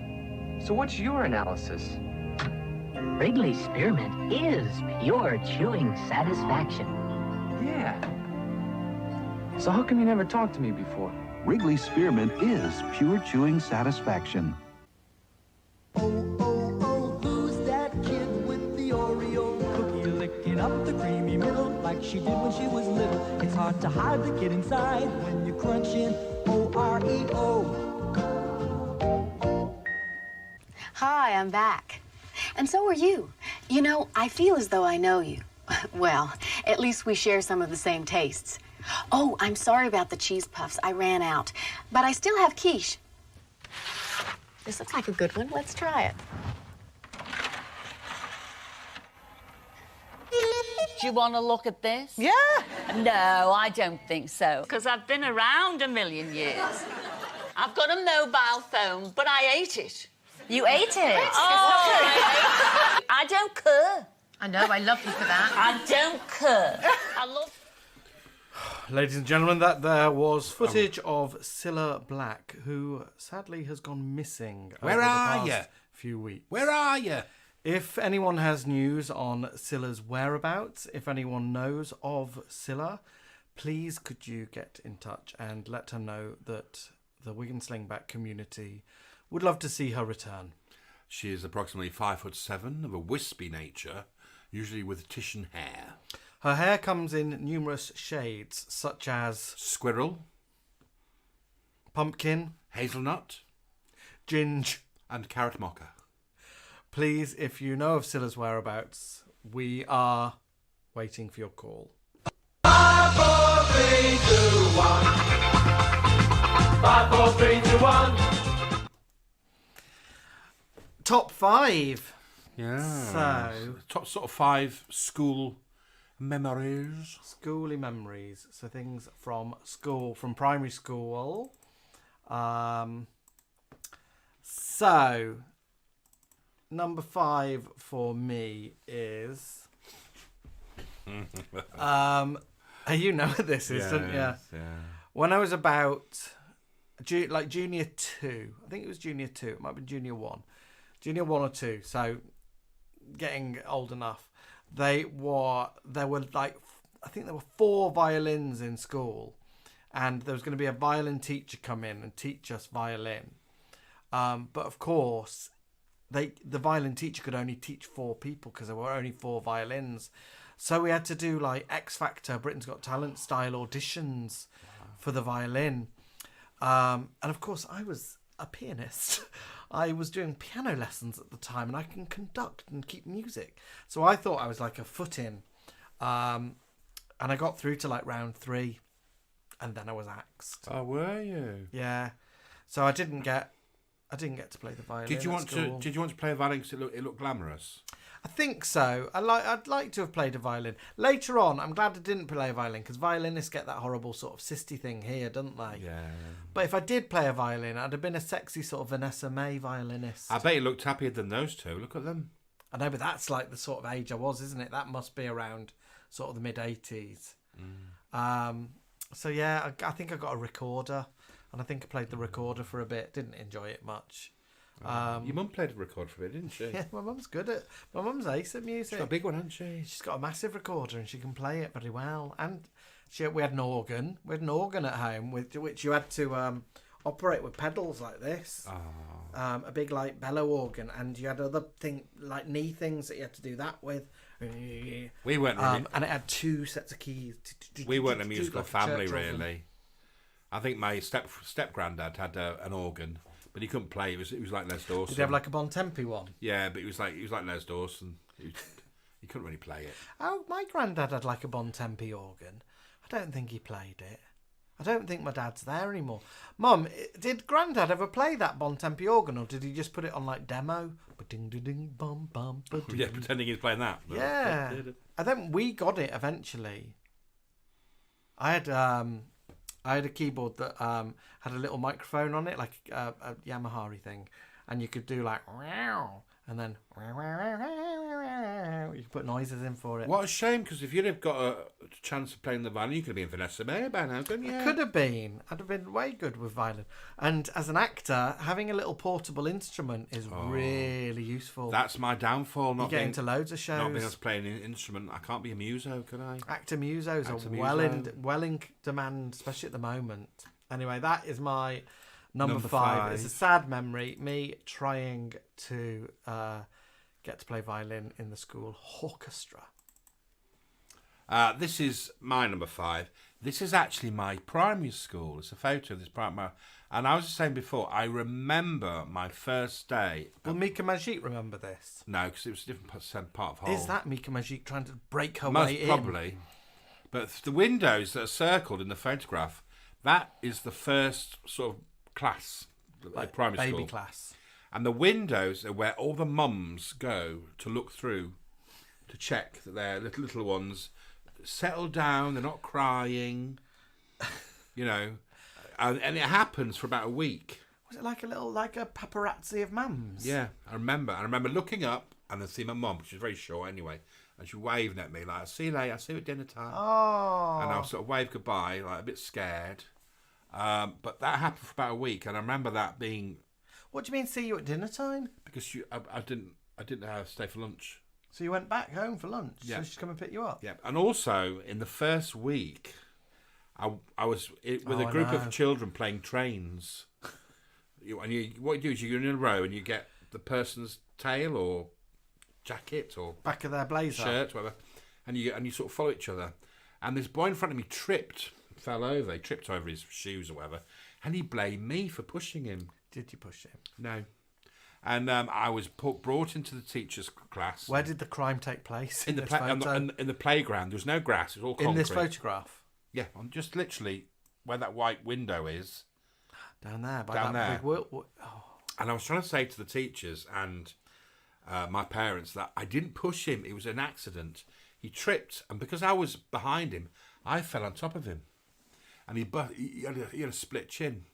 So what's your analysis? Wrigley Spearmint is pure chewing satisfaction. Yeah. So how come you never talked to me before? Wrigley Spearmint is pure chewing satisfaction. Who's that kid with the Oreo cookie licking up the creamy middle like she did when she was little? It's hard to hide the kid inside when you're crunching Oreo. Hi, I'm back. And so are you. You know, I feel as though I know you. Well, at least we share some of the same tastes. Oh, I'm sorry about the cheese puffs. I ran out. But I still have quiche. This looks like a good one. Let's try it. Do you want to look at this? Yeah. No, I don't think so. Because I've been around a million years. I've got a mobile phone, but I ate it. You ate it? Oh, I don't care. I know, I love you for that. I don't care. I love... Ladies and gentlemen, that there was footage of Cilla Black, who sadly has gone missing Where over the are past you? few weeks. Where are you? If anyone has news on Cilla's whereabouts, if anyone knows of Cilla, please could you get in touch and let her know that the Wig Slingback community would love to see her return. She is approximately 5'7", of a wispy nature, usually with Titian hair. Her hair comes in numerous shades, such as squirrel, pumpkin, hazelnut, ginge, and carrot mocha. Please, if you know of Cilla's whereabouts, we are waiting for your call. 5, 4, 3, 2, 1. 5, 4, 3, 2, 1. Top 5. Yeah. So, top sort of 5 school memories. Schooly memories. So things from school, from primary school. So, number 5 for me is... you know what this is, don't you? Yeah. When I was about junior 2, I think it was junior 2, it might have been junior 1. Junior 1 or 2, so getting old enough. There were like, I think there were 4 violins in school, and there was going to be a violin teacher come in and teach us violin. But of course, the violin teacher could only teach 4 people because there were only 4 violins. So we had to do like X Factor, Britain's Got Talent style auditions for the violin. And of course, I was a pianist. I was doing piano lessons at the time, and I can conduct and keep music. So I thought I was like a foot in. And I got through to like round 3, and then I was axed. Oh, were you? Yeah. So I didn't get to play the violin. Did you want at school. to play a violin because it looked glamorous? I think so. I'd like to have played a violin. Later on, I'm glad I didn't play a violin, because violinists get that horrible sort of cysty thing here, don't they? Yeah. But if I did play a violin, I'd have been a sexy sort of Vanessa Mae violinist. I bet you looked happier than those two. Look at them. I know, but that's like the sort of age I was, isn't it? That must be around sort of the mid-80s. So yeah, I think I got a recorder, and I think I played the recorder for a bit. Didn't enjoy it much. Your mum played a recorder for a bit, didn't she? Yeah, my mum's good at... My mum's ace at music. She's got a big one, hasn't she? She's got a massive recorder, and she can play it very well. And we had an organ. We had an organ at home, which you had to operate with pedals like this. A big, like, bellow organ. And you had other like knee things that you had to do that with. We weren't really... and it had 2 sets of keys. We weren't a musical like family, church organ. really. I think my step granddad had an organ, but he couldn't play. It was like Les Dawson. Did he have like a Bontempi one? Yeah, but he was like Les Dawson. He couldn't really play it. Oh, my granddad had like a Bontempi organ. I don't think he played it. I don't think my dad's there anymore. Mum, did Grandad ever play that Bontempi organ, or did he just put it on like demo? Yeah, pretending he's playing that. Yeah. I think we got it eventually. I had a keyboard that had a little microphone on it, like a Yamaha thing, and you could do like and then you could put noises in for it. What a shame, because if you'd have got a chance of playing the violin, you could have been Vanessa Mae by now, couldn't you? I could have been. I'd have been way good with violin. And as an actor, having a little portable instrument is really useful. That's my downfall. You get into loads of shows. Not being able to play an instrument. I can't be a muso, can I? Actor musos are well in demand, especially at the moment. Anyway, that is my number 5. It's a sad memory. Me trying to get to play violin in the school orchestra. This is my number 5. This is actually my primary school. It's a photo of this primary. And I was just saying before, I remember my first day. Will Mika Majik remember this? No, because it was a different part of Hull. Is that Mika Majik trying to break her Most way in? probably. But the windows that are circled in the photograph, that is the first sort of class, like primary school. Baby class. And the windows are where all the mums go to look through to check that their little ones settle down, they're not crying, you know, and it happens for about a week. Was it like a paparazzi of mums? Yeah, I remember looking up and I see my mum, she was very short anyway, and she waving at me like, "I'll see you later, I'll see you at dinner time." Oh. And I'll sort of wave goodbye, like a bit scared. But that happened for about a week, and I remember that being. What do you mean, see you at dinner time? Because I didn't stay for lunch. So you went back home for lunch? Yeah. So she's come and pick you up? Yeah, and also in the first week, I was with a group of children playing trains. What you do is you're in a row and you get the person's tail or jacket or back of their blazer, shirt, whatever, and you sort of follow each other. And this boy in front of me fell over. He tripped over his shoes or whatever, and he blamed me for pushing him. Did you push him? No. And I was brought into the teacher's class. Where did the crime take place? In the playground. There was no grass. It was all concrete. In this photograph? Yeah, I'm just literally where that white window is. Down there. Big And I was trying to say to the teachers and my parents that I didn't push him. It was an accident. He tripped, and because I was behind him, I fell on top of him. And he had a split chin.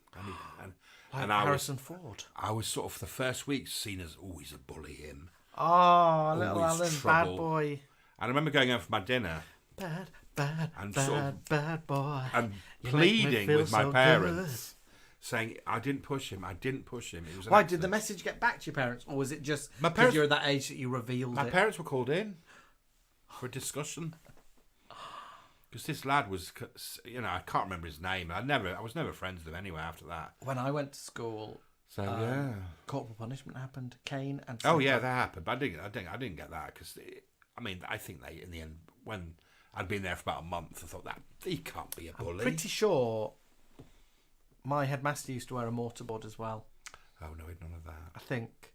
Like Harrison Ford. I was sort of the first week seen as, he's a bully, him. Oh, little Alan, bad boy. And I remember going out for my dinner. Bad boy. And pleading with my parents, saying, I didn't push him. It was an Why, accident. did the message get back to your parents? Or was it just My because parents- you're at that age that you revealed My it? parents were called in for a discussion. Because this lad was, I can't remember his name. I was never friends with him anyway after that. When I went to school, corporal punishment happened. Cane and. Oh yeah, that happened. But I didn't get that because I think they in the end when I'd been there for about a month, I thought that he can't be a bully. I'm pretty sure my headmaster used to wear a mortarboard as well. Oh no, none of that. I think.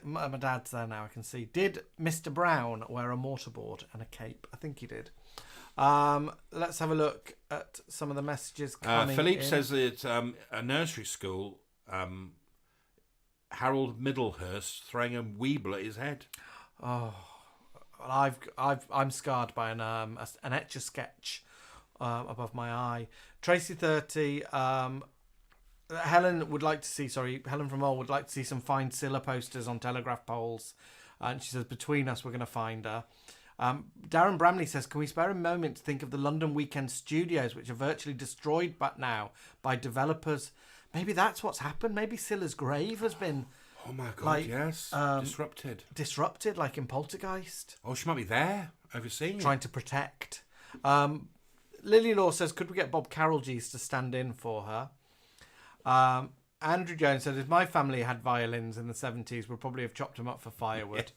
My dad's there now, I can see. Did Mr. Brown wear a mortarboard and a cape? I think he did. Let's have a look at some of the messages coming Philippe in. says that a nursery school, Harold Middlehurst throwing a Weeble at his head. Oh, I'm scarred by an Etch-a-Sketch above my eye. Tracy 30. Helen from Hull would like to see some Find Cilla posters on telegraph poles, and she says between us we're going to find her. Darren Bramley says, can we spare a moment to think of the London Weekend studios, which are virtually destroyed now by developers? Maybe that's what's happened. Maybe Cilla's grave has been... Oh my God, yes. Disrupted. Disrupted, like in Poltergeist. Oh, she might be there, overseeing it. Trying to protect. Lily Law says, could we get Bob Carolgees to stand in for her? Andrew Jones said, if my family had violins in the 70s, we'd probably have chopped them up for firewood.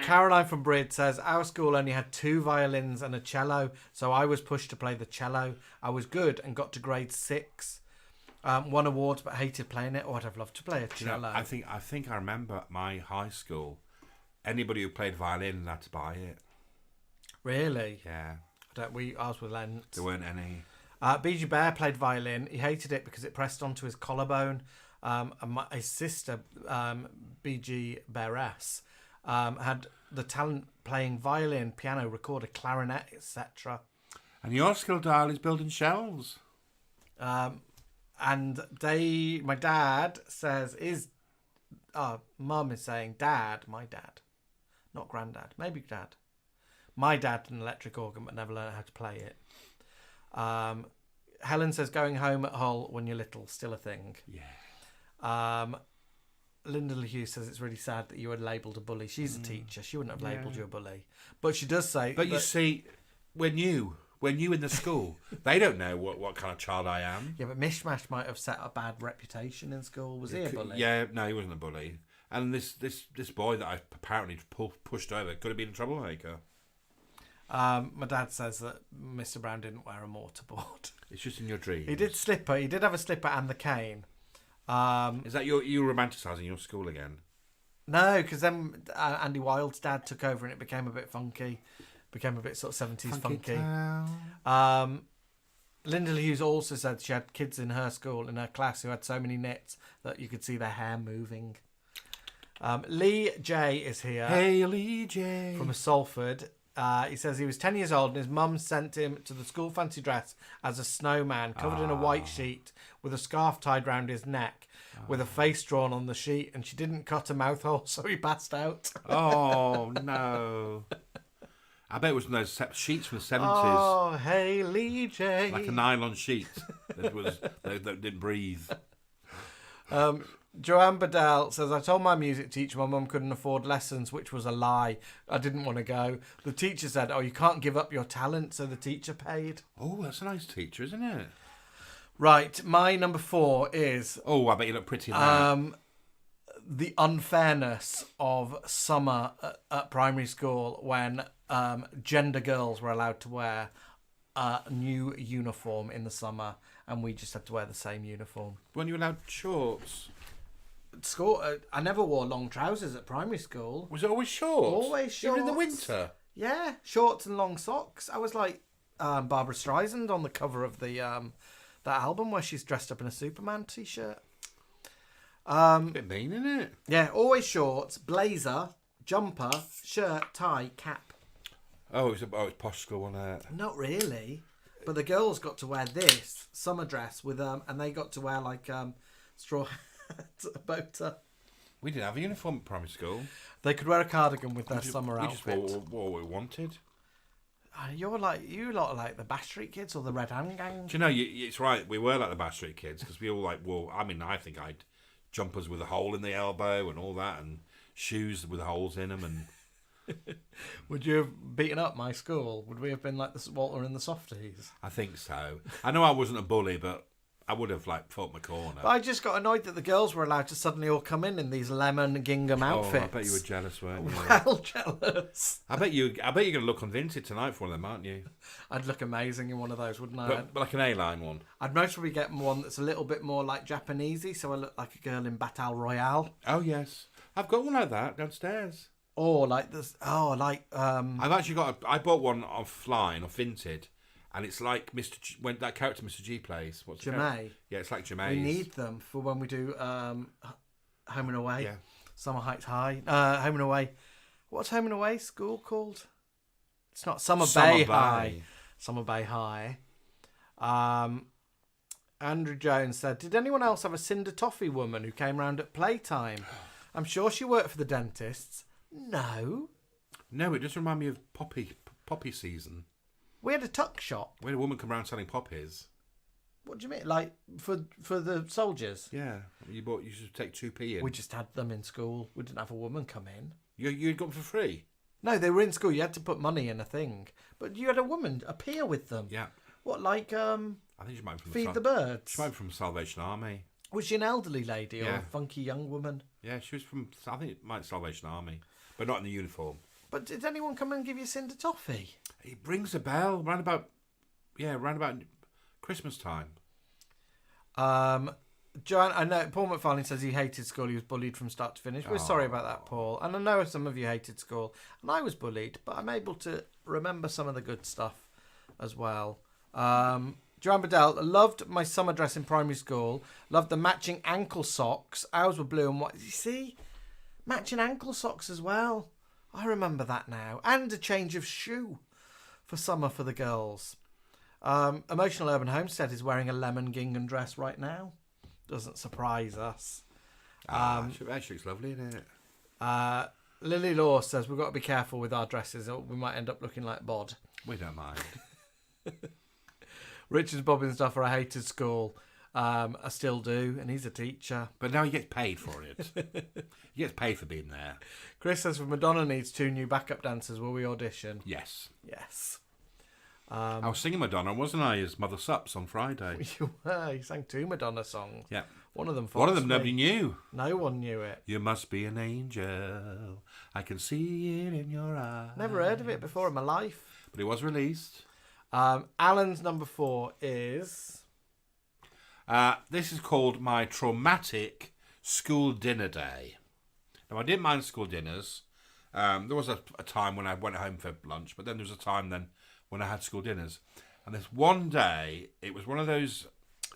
Caroline from Brid says, our school only had 2 violins and a cello, so I was pushed to play the cello. I was good and got to grade 6. Won awards but hated playing it. Oh, I'd have loved to play a cello. I think I remember at my high school, anybody who played violin had to buy it. Really? Yeah. Ours were lent. There weren't any. BG Bear played violin. He hated it because it pressed onto his collarbone. And his sister, BG Bearess, had the talent playing violin, piano, recorder, clarinet, etc. And your skill dial is building shells. And my dad says, Mum is saying, my dad, not granddad, maybe dad. My dad had an electric organ but never learned how to play it. Helen says, going home at Hull when you're little, still a thing. Yeah. Linda LaHue says it's really sad that you were labelled a bully. She's a teacher. She wouldn't have labelled you a bully. But she does say... But you see, when you in the school, they don't know what kind of child I am. Yeah, but Mishmash might have set a bad reputation in school. Was he a bully? Yeah, no, he wasn't a bully. And this boy that I apparently pushed over could have been a troublemaker. My dad says that Mr. Brown didn't wear a mortarboard. It's just in your dreams. He did slipper. He did have a slipper and the cane. Is that you romanticising your school again? No, because then Andy Wilde's dad took over and it became a bit funky. Became a bit sort of 70s funky. Linda Hughes also said she had kids in her school, in her class, who had so many knits that you could see their hair moving. Lee J is here. Hey, Lee J. From Salford. He says he was 10 years old and his mum sent him to the school fancy dress as a snowman covered in a white sheet with a scarf tied round his neck with a face drawn on the sheet, and she didn't cut a mouth hole, so he passed out. Oh, no. I bet it was one of those sheets from the 70s. Oh, hey, Lee J. Like a nylon sheet that didn't breathe. Joanne Badell says, I told my music teacher my mum couldn't afford lessons, which was a lie. I didn't want to go. The teacher said, you can't give up your talent, so the teacher paid. Oh, that's a nice teacher, isn't it? Right, my number 4 is... Oh, I bet you look pretty in that. The unfairness of summer at primary school when gender girls were allowed to wear a new uniform in the summer and we just had to wear the same uniform. When you allowed shorts? School, I never wore long trousers at primary school. Was it always shorts? Always shorts. Even in the winter? Yeah, shorts and long socks. I was like Barbara Streisand on the cover of the that album where she's dressed up in a Superman t-shirt. Bit mean, isn't it? Yeah, always shorts, blazer, jumper, shirt, tie, cap. Oh, it's posh school, wasn't it? Not really, but the girls got to wear this summer dress with and they got to wear like straw hat, a bow tie. We didn't have a uniform at primary school. They could wear a cardigan with their summer outfit. We just wore what we wanted. You lot are like the Bash Street Kids or the Red Hand Gang. Do you know? It's right. We were like the Bash Street Kids because we all like wore. I mean, I think I'd jumpers with a hole in the elbow and all that, and shoes with holes in them. And would you have beaten up my school? Would we have been like the Walter and the Softies? I think so. I know I wasn't a bully, but I would have like fought my corner. But I just got annoyed that the girls were allowed to suddenly all come in these lemon gingham outfits. I bet you were jealous, weren't you? Well, jealous. I bet you're going to look convinced tonight for one of them, aren't you? I'd look amazing in one of those, wouldn't I? But like an A-line one. I'd most probably get one that's a little bit more like Japanesey, so I look like a girl in Battle Royale. Oh yes, I've got one like that downstairs. Or like this. Oh, like I've actually got. I bought one offline or Vinted. And it's like when that character Mr. G plays. What's Jemay. Yeah, it's like Jemay. We need them for when we do Home and Away. Yeah. Summer Heights High. Home and Away. What's Home and Away school called? It's not Summer Bay High. Summer Bay High. Andrew Jones said, did anyone else have a Cinder Toffee woman who came round at playtime? I'm sure she worked for the dentists. No. No, it does remind me of poppy season. We had a tuck shop. We had a woman come around selling poppies. What do you mean? Like for the soldiers? Yeah. You should take 2p in. We just had them in school. We didn't have a woman come in. You got them for free? No, they were in school. You had to put money in a thing. But you had a woman appear with them. Yeah. What, like I think she might be from Feed the Birds? She might be from Salvation Army. Was she an elderly lady or a funky young woman? Yeah, she was from, I think it might be Salvation Army. But not in the uniform. But did anyone come and give you Cinder Toffee? It rings a bell. Round about Christmas time. Joanne, I know Paul McFarlane says he hated school. He was bullied from start to finish. We're sorry about that, Paul. And I know some of you hated school. And I was bullied, but I'm able to remember some of the good stuff as well. Joanne Bedell, loved my summer dress in primary school. Loved the matching ankle socks. Ours were blue and white. You see? Matching ankle socks as well. I remember that now. And a change of shoe for summer for the girls. Emotional Urban Homestead is wearing a lemon gingham dress right now. Doesn't surprise us. She looks lovely, isn't it? Lily Law says we've got to be careful with our dresses or we might end up looking like Bod. We don't mind. Richard Bobbins Duffer, I hated school. I still do, and he's a teacher. But now he gets paid for it. He gets paid for being there. Chris says, if Madonna needs 2 new backup dancers, will we audition? Yes. Yes. I was singing Madonna, wasn't I, as Mother Sups on Friday? You were. You sang 2 Madonna songs. Yeah. One of them nobody knew. No one knew it. You must be an angel. I can see it in your eyes. Never heard of it before in my life. But it was released. Alan's number 4 is... this is called my traumatic school dinner day. Now, I didn't mind school dinners. There was a time when I went home for lunch, but then there was a time then when I had school dinners. And this one day, it was one of those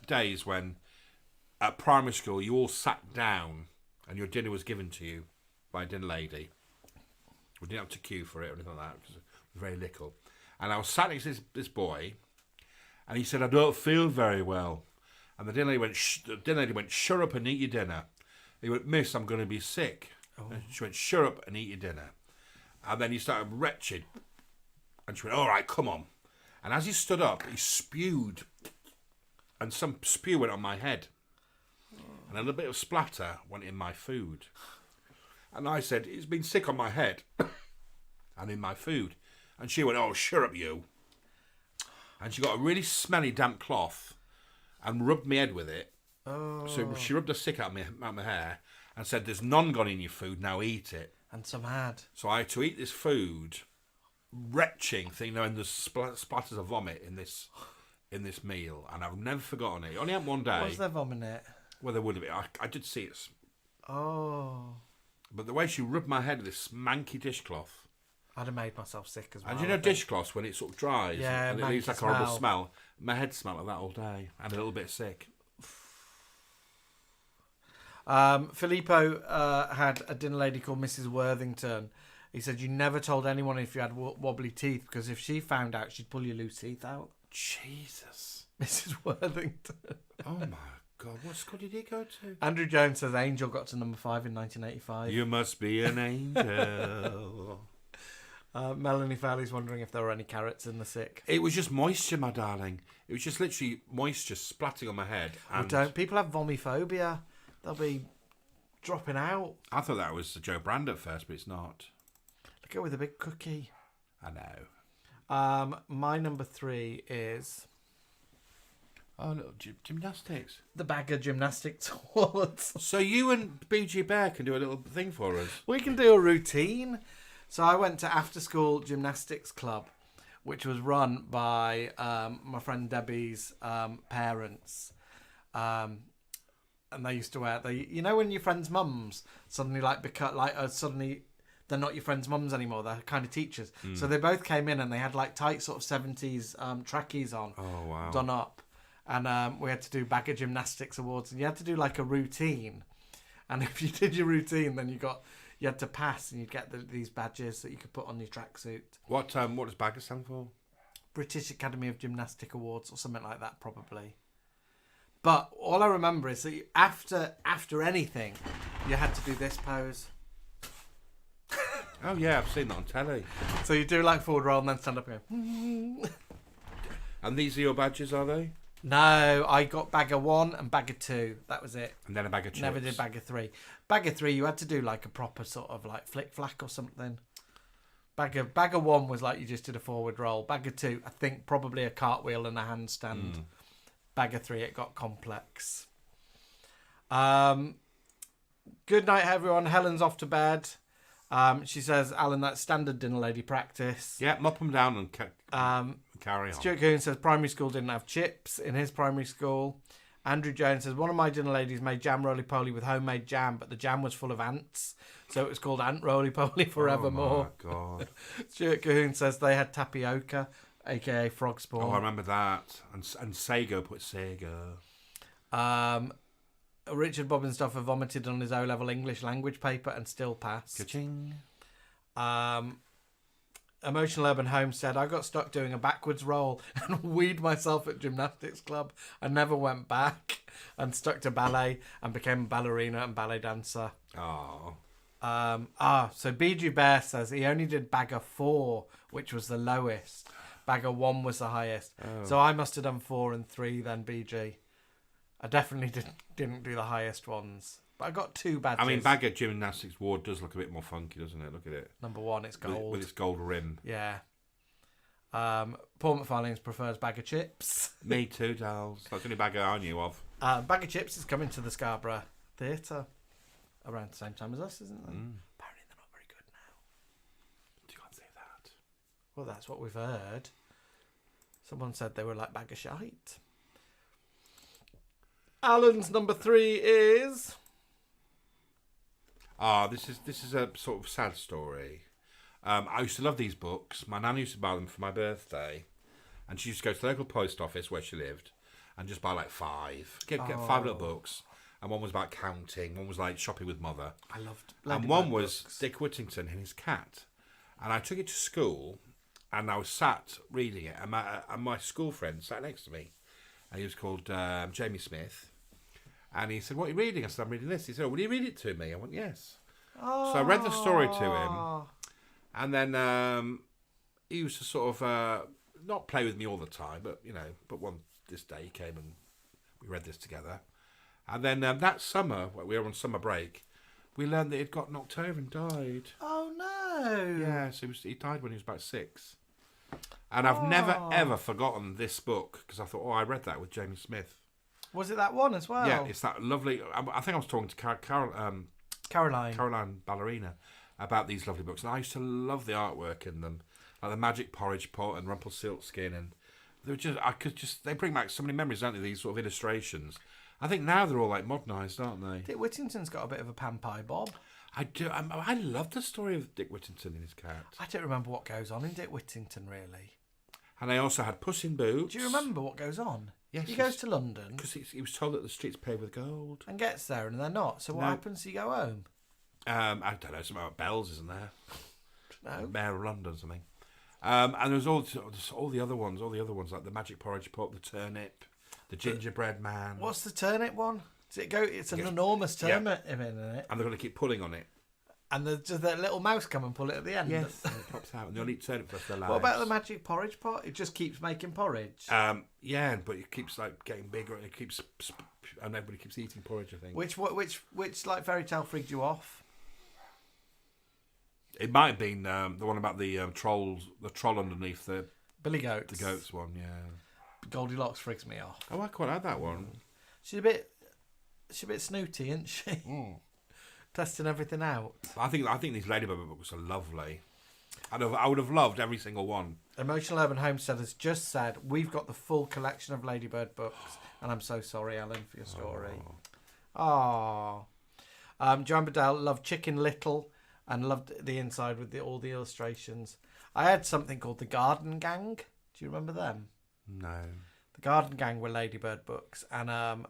days when at primary school you all sat down and your dinner was given to you. by a dinner lady. We didn't have to queue for it or anything like that because it was very little. And I was sat next to this boy, and he said, "I don't feel very well." And the dinner lady went, "Shut up and eat your dinner." He went, "Miss, I'm going to be sick." And she went, "Shut up and eat your dinner." And then he started wretched. And she went, "All right, come on." And as he stood up, he spewed. And some spew went on my head. And a little bit of splatter went in my food. And I said, "It's been sick on my head and in my food." And she went, "Oh, shut up, you." And she got a really smelly damp cloth and rubbed my head with it. Oh. So she rubbed a stick out my hair and said, "There's none gone in your food, now eat it." And some had. So I had to eat this food, retching thing, knowing there's splatters of vomit in this meal, and I've never forgotten it. It only happened one day. Was there vomit in it? Well, there would have been. I did see it. Oh. But the way she rubbed my head with this manky dishcloth. I'd have made myself sick as well. And you know dishcloths, when it sort of dries and it leaves like a horrible smell. My head smelled like that all day and a little bit sick. Filippo had a dinner lady called Mrs. Worthington. He said, "You never told anyone if you had wobbly teeth, because if she found out, she'd pull your loose teeth out." Jesus. Mrs. Worthington. Oh my God, what school did he go to? Andrew Jones says Angel got to number 5 in 1985. You must be an angel. Melanie Farley's wondering if there were any carrots in the sick. It was just moisture, my darling. It was just literally moisture splatting on my head. And don't people have vomiphobia? They'll be dropping out. I thought that was Joe Brand at first, but it's not. Look at with a big cookie. I know. My number 3 is... Oh, little gymnastics. The Bagger Gymnastics Awards. So you and BG Bear can do a little thing for us. We can do a routine. So I went to after school gymnastics club, which was run by my friend Debbie's parents. And they used to wear, you know, when your friends' mums suddenly suddenly they're not your friends' mums anymore. They're kind of teachers. So they both came in and they had like tight sort of 70s trackies on. Oh, wow. Done up. And we had to do Bagger Gymnastics Awards, and you had to do like a routine. And if you did your routine, then you had to pass, and you'd get these badges that you could put on your tracksuit. What does Bagger stand for? British Academy of Gymnastic Awards or something like that, probably. But all I remember is that after anything, you had to do this pose. Oh yeah, I've seen that on telly. So you do like forward roll and then stand up and go. And these are your badges, are they? No, I got Bagger 1 and Bagger 2. That was it. And then a bag of chips. Never did Bagger 3. Bagger 3, you had to do like a proper sort of like flick flack or something. Bagger 1 was like you just did a forward roll. Bagger 2, I think probably a cartwheel and a handstand. Bagger 3, it got complex. Good night, everyone. Helen's off to bed. She says, Alan, that's standard dinner lady practice. Yeah, mop them down and carry on. Stuart Coon says primary school didn't have chips in his primary school. Andrew Jones says one of my dinner ladies made jam roly-poly with homemade jam, but the jam was full of ants, so it was called ant roly-poly forevermore. Oh my God. Stuart Cahoon says they had tapioca, aka frog spawn. Oh, I remember that. And Sago put Sago. Richard Bobbinstoffer vomited on his O-level English language paper and still passed. Ka-ching. Emotional Urban Home said, I got stuck doing a backwards roll and weed myself at gymnastics club. I never went back and stuck to ballet and became a ballerina and ballet dancer. Oh. So BG Bear says he only did Bagger 4, which was the lowest. Bagger 1 was the highest. Oh. So I must have done 4 and 3 then, BG. I definitely didn't do the highest ones. But I got 2 badges. I mean, Bagger Gymnastics Ward does look a bit more funky, doesn't it? Look at it. Number 1, it's gold. With its gold rim. Yeah. Paul McFarlane prefers Bagger Chips. Me too, dolls. That's the only Bagger I knew of. Bagger Chips is coming to the Scarborough Theatre around the same time as us, isn't it? Apparently they're not very good now. You can't say that. Well, that's what we've heard. Someone said they were like Bagger Shite. Alan's number 3 is... This is a sort of sad story. I used to love these books. My nan used to buy them for my birthday, and she used to go to the local post office where she lived and just buy like 5. Get 5 little books, and one was about counting. One was like shopping with mother. I loved. And one was Dick Whittington and his cat. And I took it to school, and I was sat reading it, and my school friend sat next to me, and he was called Jamie Smith, and he said, "What are you reading?" I said, "I'm reading this." He said, "Oh, will you read it to me?" I went, "Yes." Oh. So I read the story to him, and then he used to sort of not play with me all the time, but this day he came and we read this together, and then that summer we were on summer break. We learned that he'd got knocked over and died. Oh no! Yeah, so he died when he was about 6. And I've never ever forgotten this book because I thought, I read that with Jamie Smith. Was it that one as well? Yeah, it's that lovely. I think I was talking to Caroline Ballerina about these lovely books, and I used to love the artwork in them, like the Magic Porridge Pot and Rumpelstiltskin, and they were they bring back so many memories, don't they? These sort of illustrations. I think now they're all like modernised, aren't they? Dick Whittington's got a bit of a pan-pie bob. I do. I love the story of Dick Whittington and his cat. I don't remember what goes on in Dick Whittington, really. And I also had Puss in Boots. Do you remember what goes on? Yes. He goes to London. Because he was told that the streets paved with gold. And gets there and they're not. So what happens? You go home? I don't know. Something about bells, isn't there? No. Mayor of London, something. And there's all the other ones, like the Magic Porridge Pot, the Turnip, the Gingerbread Man. What's the turnip one? Does it go? It's an enormous turnip in it. And they're going to keep pulling on it. And does that little mouse come and pull it at the end? Yes, and it pops out. And they'll eat turnip for the rest of their lives. What about the Magic Porridge Pot? It just keeps making porridge. Yeah, but it keeps like getting bigger, and it keeps, and everybody keeps eating porridge. I think. Which like fairy tale freaked you off? It might have been the one about the trolls, the troll underneath the Billy Goats. The goats one, yeah. Goldilocks freaks me off. Oh, I quite like that one. She's a bit snooty, isn't she? Mm. Testing everything out. I think these Ladybird books are lovely. I would have loved every single one. Emotional Urban Homestead has just said, we've got the full collection of Ladybird books, and I'm so sorry, Alan, for your story. Oh. Joanne Bedell loved Chicken Little and loved the inside with all the illustrations. I had something called The Garden Gang. Do you remember them? No. The Garden Gang were Ladybird books, and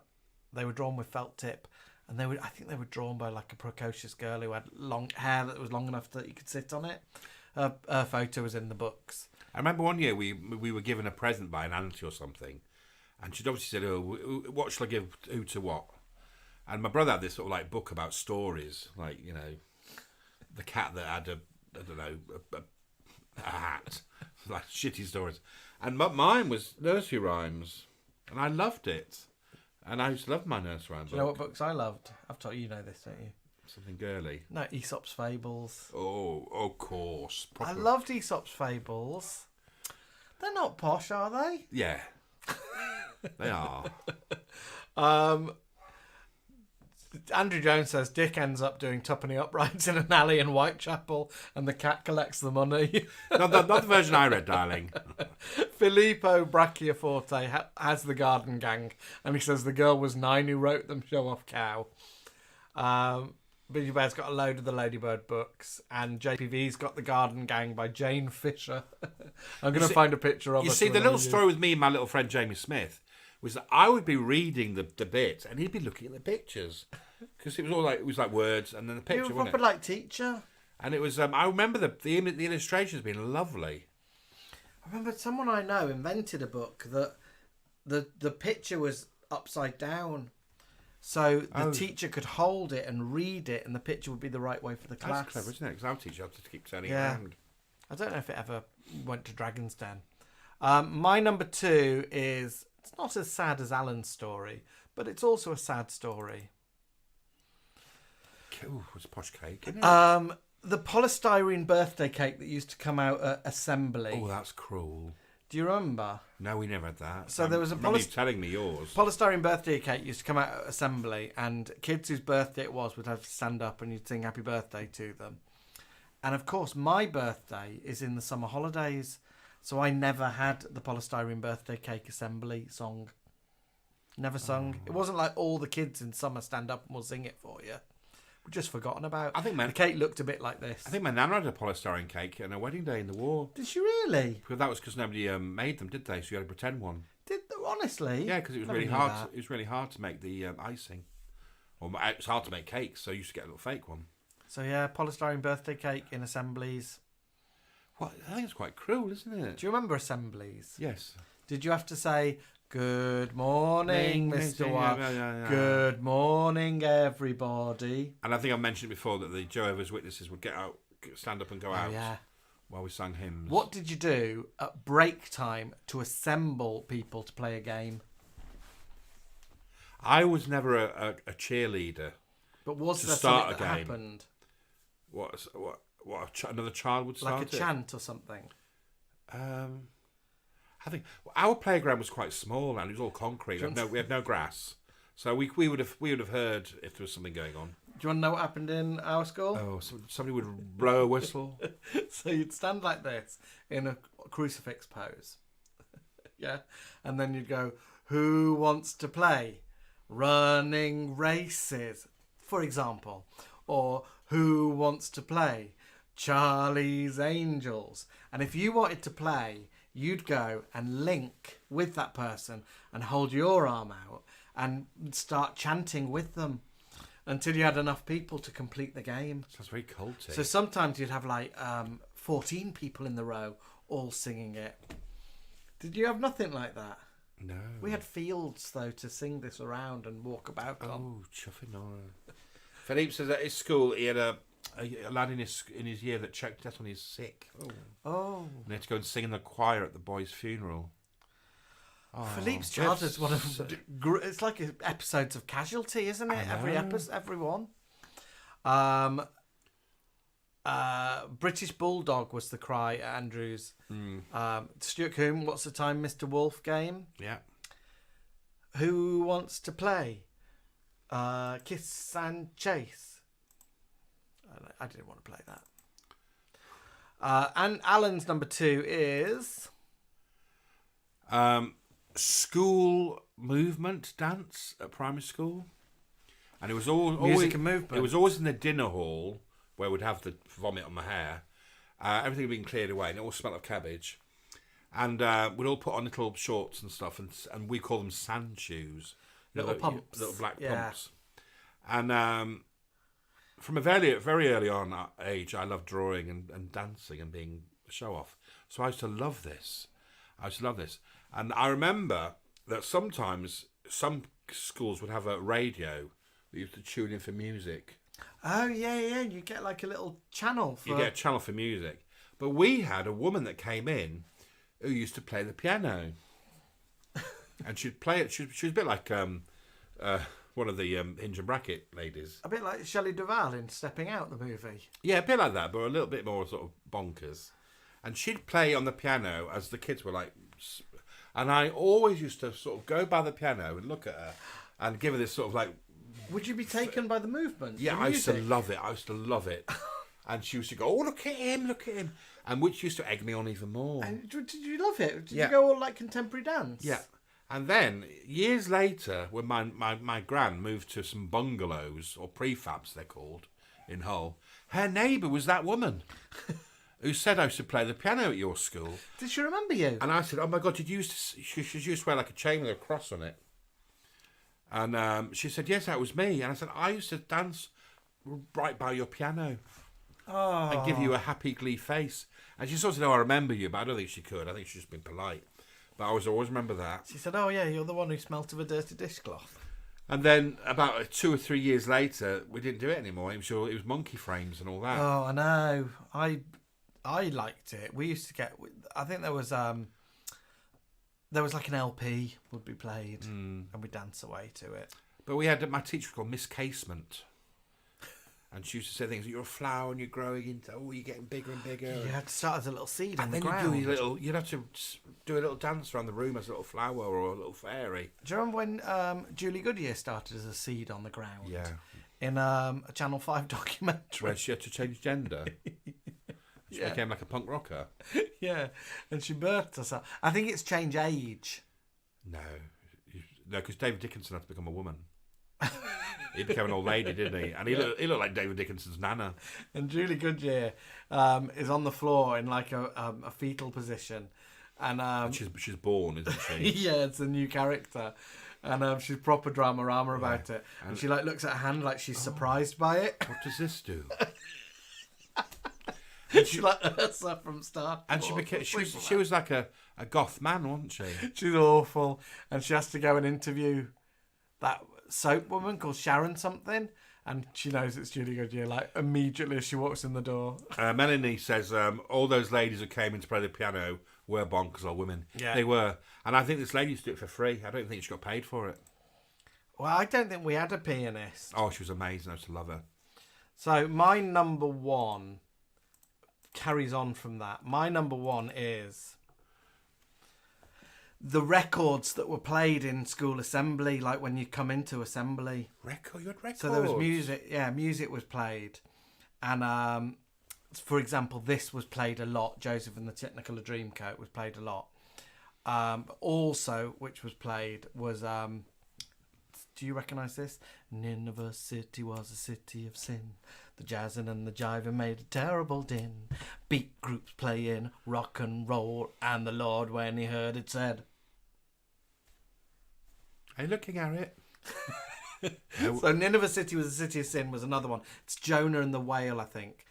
they were drawn with felt tip. And I think they were drawn by like a precocious girl who had long hair that was long enough that you could sit on it. Her photo was in the books. I remember one year we were given a present by an auntie or something, and she'd obviously said, "Oh, what shall I give who to what?" And my brother had this sort of like book about stories, like the cat that had a hat, like shitty stories, and mine was nursery rhymes, and I loved it. And I used to love my nursery rhyme book. Do you know what books I loved? I've told you know this, don't you? Something girly. No, Aesop's Fables. Oh, of course. I loved Aesop's Fables. They're not posh, are they? Yeah. They are. Andrew Jones says Dick ends up doing tuppenny uprights in an alley in Whitechapel and the cat collects the money. Not the version I read, darling. Filippo Brachioforte has the Garden Gang, and he says the girl was 9 who wrote them. Show off cow. Billy Bear's got a load of the Ladybird books, and JPV's got the Garden Gang by Jane Fisher. I'm going to find a picture of her. You see, the little story with me and my little friend Jamie Smith was that I would be reading the bit, and he'd be looking at the pictures because it was like words and then the picture. You were proper like teacher. And it was. I remember the illustrations being lovely. I remember someone I know invented a book that the picture was upside down, so the teacher could hold it and read it, and the picture would be the right way for the class. That's clever, isn't it? Because our teacher had to keep turning it around. I don't know if it ever went to Dragon's Den. My number 2 is. It's not as sad as Alan's story, but it's also a sad story. Ooh, it's a posh cake, isn't it? The polystyrene birthday cake that used to come out at Assembly. Oh, that's cruel. Do you remember? No, we never had that. So there was you telling me yours. Polystyrene birthday cake used to come out at Assembly, and kids whose birthday it was would have to stand up and you'd sing happy birthday to them. And of course, my birthday is in the summer holidays. So I never had the polystyrene birthday cake assembly song. Never sung. It wasn't like all the kids in summer stand up and we'll sing it for you. We've just forgotten about. I think the cake looked a bit like this. I think my nan had a polystyrene cake on her wedding day in the war. Did she really? But that was because nobody made them, did they? So you had to pretend one. Did honestly? Yeah, because it was really hard. It was really hard to make the icing. Or it's hard to make cakes, so I used to get a little fake one. So yeah, polystyrene birthday cake in assemblies. What? I think it's quite cruel, isn't it? Do you remember assemblies? Yes. Did you have to say, "Good morning, Mr. White. Yeah. Good morning, everybody"? And I think I mentioned before that the Jehovah's Witnesses would stand up and go out while we sang hymns. What did you do at break time to assemble people to play a game? I was never a cheerleader. But was to there start something a that game. happened? What another child would start Like a chant or something? I think our playground was quite small and it was all concrete. We had no grass, so we would have heard if there was something going on. Do you want to know what happened in our school? Oh, somebody would blow a whistle. So you'd stand like this in a crucifix pose, yeah, and then you'd go, "Who wants to play running races?" for example, or "Who wants to play Charlie's Angels?" And if you wanted to play, you'd go and link with that person and hold your arm out and start chanting with them until you had enough people to complete the game. Sounds very culty. So sometimes you'd have like 14 people in the row all singing it. Did you have nothing like that? No. We had fields though to sing this around and walk about on. Oh, chuffing on. Philippe says at his school he had a lad in his year that checked death when he's sick. Oh. And he had to go and sing in the choir at the boy's funeral. Oh, Philippe's childhood's one of it's like episodes of Casualty, isn't it? Every one. British Bulldog was the cry at Andrews. Stuart Coombe, What's the Time, Mr. Wolf game. Yeah. Who wants to play Kiss and Chase? I didn't want to play that. And Alan's number 2 is school movement dance at primary school, and it was always music and movement. It was always in the dinner hall where we'd have the vomit on my hair. Everything had been cleared away, and it all smelled of cabbage. And we'd all put on little shorts and stuff, and we call them sand shoes, little pumps, little black pumps. And from a very early on age, I loved drawing and dancing and being a show off. So I used to love this. And I remember that sometimes some schools would have a radio that you used to tune in for music. Oh, yeah. You get like a little channel for... You get a channel for music. But we had a woman that came in who used to play the piano. And she'd play it. She was a bit like one of the Hinge and Bracket ladies. A bit like Shelley Duvall in Stepping Out, the movie. Yeah, a bit like that, but a little bit more sort of bonkers. And she'd play on the piano as the kids were like... And I always used to sort of go by the piano and look at her and give her this sort of like... Would you be taken by the movement? Yeah, I used to love it. And she used to go, "Oh, look at him. And which used to egg me on even more. And did you love it? Did you go all like contemporary dance? Yeah. And then, years later, when my gran moved to some bungalows, or prefabs they're called, in Hull, her neighbour was that woman who said I used to play the piano at your school. Did she remember you? And I said, "Oh my God, she used to wear like a chain with a cross on it." And she said, "Yes, that was me." And I said, "I used to dance right by your piano and give you a happy glee face." And she sort of said, "Oh, I remember you," but I don't think she could. I think she's just been polite. But I always remember that. She said, "Oh yeah, you're the one who smelt of a dirty dishcloth." And then about 2 or 3 years later, we didn't do it anymore. It was monkey frames and all that. Oh, I know. I liked it. We used to get. I think there was like an LP would be played, and we'd dance away to it. But we had my teacher called Miss Casement, and she used to say things like, "You're a flower and you're growing into. Oh, you're getting bigger and bigger." You had to start as a little seed and on the ground. You'd have to do a little dance around the room as a little flower or a little fairy. Do you remember when Julie Goodyear started as a seed on the ground? Yeah. In a Channel 5 documentary. Where she had to change gender. She became like a punk rocker. Yeah, and she birthed herself. I think it's change age. No, because David Dickinson had to become a woman. He became an old lady, didn't he? And he looked like David Dickinson's nana. And Julie Goodyear is on the floor in like a fetal position, and she's born, isn't she? Yeah, it's a new character, And she's proper drama about it. And she like looks at her hand like she's surprised by it. What does this do? She's like Ursa from Star And she was like a goth man, wasn't she? She's awful. And she has to go and interview that soap woman called Sharon something. And she knows it's Julie Goodyear, like, immediately as she walks in the door. Melanie says all those ladies who came in to play the piano were bonkers or women. Yeah. They were. And I think this lady used to do it for free. I don't think she got paid for it. Well, I don't think we had a pianist. Oh, she was amazing. I used to love her. So my number one carries on from that. My number one is the records that were played in school assembly, like when you come into assembly. You had records? So there was music. Yeah, music was played. And, for example, this was played a lot. Joseph and the Technicolor Dreamcoat was played a lot. But also, which was played, was... do you recognise this? Nineveh City was a city of sin. The jazzing and the jiving made a terrible din. Beat groups playing rock and roll, and the Lord, when he heard it, said... Are you looking at it? So Nineveh City was a city of sin was another one. It's Jonah and the Whale, I think.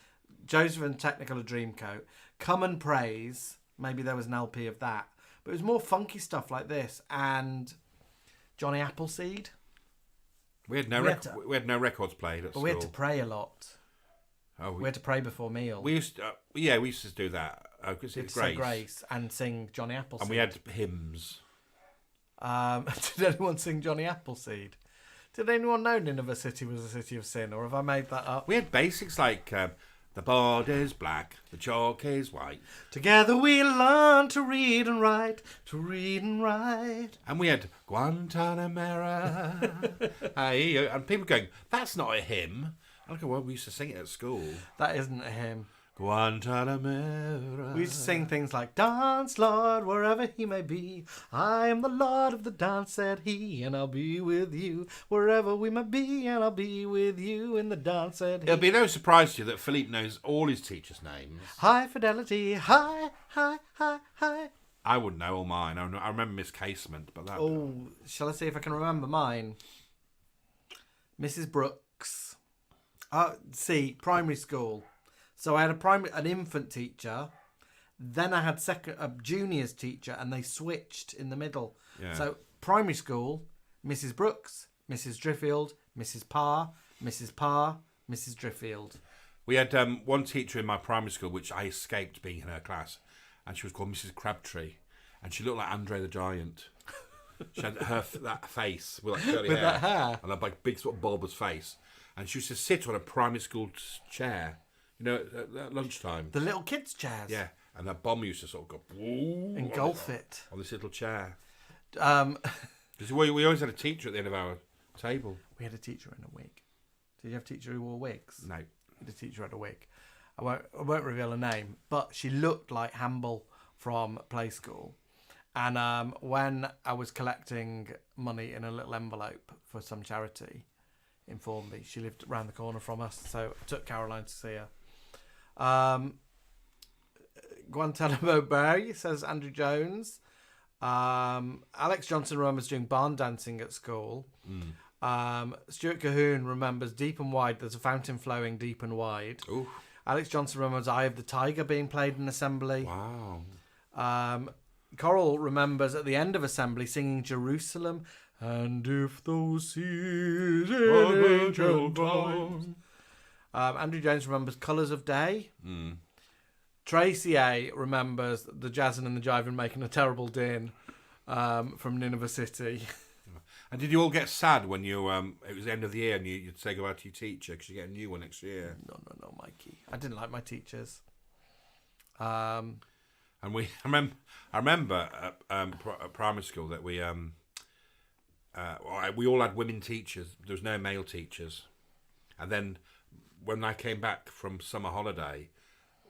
Joseph and Technicolor Dreamcoat. Come and Praise. Maybe there was an LP of that. But it was more funky stuff like this. And Johnny Appleseed. We had no records played at school. But we had to pray a lot. Oh, we had to pray before meals. We used to, we used to do that. Because it was Grace. Say Grace and sing Johnny Appleseed. And we had hymns. Did anyone sing Johnny Appleseed? Did anyone know Nineveh City was a city of sin, or have I made that up? We had basics like the board is black, the chalk is white. Together we learn to read and write, And we had Guantanamera. Hey, and people going, that's not a hymn. I go, well, we used to sing it at school. That isn't a hymn. Guantanamera. We used to sing things like, dance, Lord, wherever he may be. I am the Lord of the dance, said he, and I'll be with you. Wherever we may be, and I'll be with you in the dance, said he. It'll be no surprise to you that Philippe knows all his teachers' names. High Fidelity, high. I wouldn't know all mine. I remember Miss Casement, but that... Oh, shall I see if I can remember mine? Mrs. Brooks. Primary school. So I had an infant teacher, then I had a juniors teacher, and they switched in the middle. Yeah. So primary school, Mrs. Brooks, Mrs. Driffield, Mrs. Parr, Mrs. Parr, Mrs. Driffield. We had one teacher in my primary school, which I escaped being in her class, and she was called Mrs. Crabtree, and she looked like Andre the Giant. She had that face with like curly with that hair and that like big sort of bulbous face, and she used to sit on a primary school chair. You know, at lunchtime. The little kids' chairs. Yeah, and that bomb used to sort of go... Engulf it. On this little chair. Because we always had a teacher at the end of our table. We had a teacher in a wig. Did you have a teacher who wore wigs? No. The teacher had a wig. I won't reveal her name, but she looked like Hamble from Play School. And when I was collecting money in a little envelope for some charity in Formby, she lived around the corner from us, so I took Caroline to see her. Guantanamo Bay, says Andrew Jones. Alex Johnson remembers doing barn dancing at school. Stuart Cahoon remembers deep and wide. There's a fountain flowing deep and wide. Ooh. Alex Johnson remembers Eye of the Tiger being played in assembly. Wow. Coral remembers at the end of assembly singing Jerusalem. And if those seas in angel time. Andrew Jones remembers Colours of Day. Tracy A remembers the jazzing and the jiving making a terrible din from Nineveh City. And did you all get sad when you it was the end of the year and you'd say goodbye to your teacher because you get a new one next year? No, Mikey. I didn't like my teachers. And I remember at primary school that we all had women teachers. There was no male teachers. And then when I came back from summer holiday,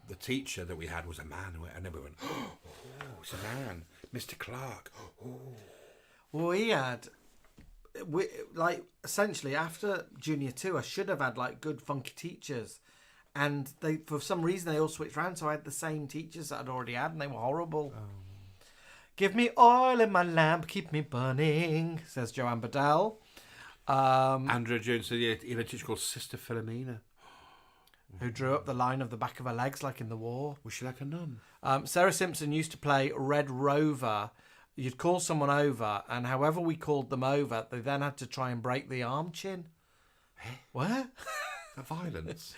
the teacher that we had was a man, and then we went, "Oh, it's a man, Mr. Clark." Oh. Well, essentially after Junior 2, I should have had like good funky teachers, and they for some reason they all switched around, so I had the same teachers that I'd already had, and they were horrible. Give me oil in my lamp, keep me burning, says Joanne Bedell. Andrew Jones said he had a teacher called Sister Philomena. Who drew up the line of the back of her legs like in the war. Was she like a nun? Sarah Simpson used to play Red Rover. You'd call someone over, and however we called them over, they then had to try and break the arm chin. Where? The violence.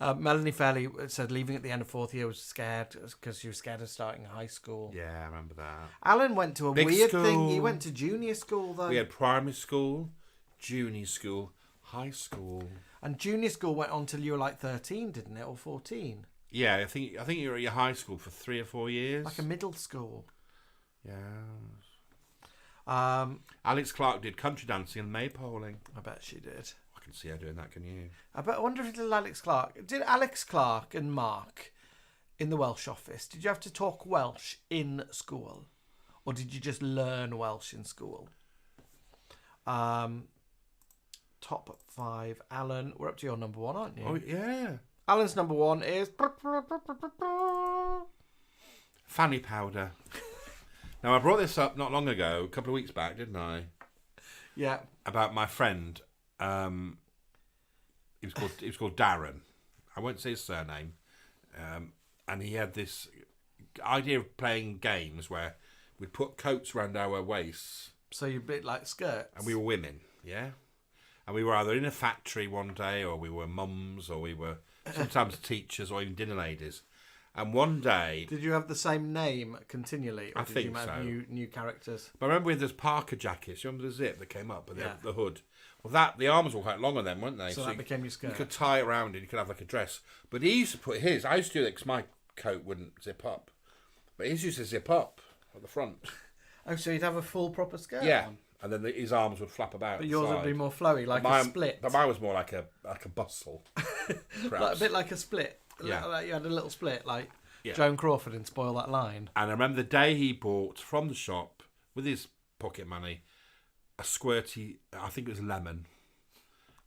Melanie Fairley said leaving at the end of fourth year was scared because she was scared of starting high school. Yeah, I remember that. Alan went to a Big weird school. thing. He went to junior school, though. We had primary school, junior school, high school. And junior school went on till you were like 13, didn't it? Or 14? Yeah, I think you were at your high school for 3 or 4 years. Like a middle school. Yeah. Alex Clark did country dancing and maypoling. I bet she did. I can see her doing that, can you? I wonder if little Alex Clark... Did Alex Clark and Mark in the Welsh office, did you have to talk Welsh in school? Or did you just learn Welsh in school? Top 5. Alan, we're up to your number 1, aren't you? Oh, yeah. Alan's number 1 is... Fanny powder. Now, I brought this up not long ago, a couple of weeks back, didn't I? Yeah. About my friend. He was called Darren. I won't say his surname. And he had this idea of playing games where we'd put coats around our waists. So you're a bit like skirts. And we were women, yeah? And we were either in a factory one day, or we were mums, or we were sometimes teachers, or even dinner ladies. And one day... Did you have the same name continually? Or I did think you have so. new characters? But I remember with those Parker jackets, you remember the zip that came up with the hood? Well, the arms were quite long on them, weren't they? So that became your skirt. You could tie it around and you could have like a dress. But he used to put his... I used to do that because my coat wouldn't zip up. But his used to zip up at the front. Oh, so you'd have a full proper skirt Yeah. on? And then his arms would flap about. But yours would be more flowy, like a split. But mine was more like a bustle. Like, a bit like a split. Yeah. Like you had a little split, like Yeah. Joan Crawford in Spoil That Line. And I remember the day he bought from the shop, with his pocket money, a squirty, I think it was lemon.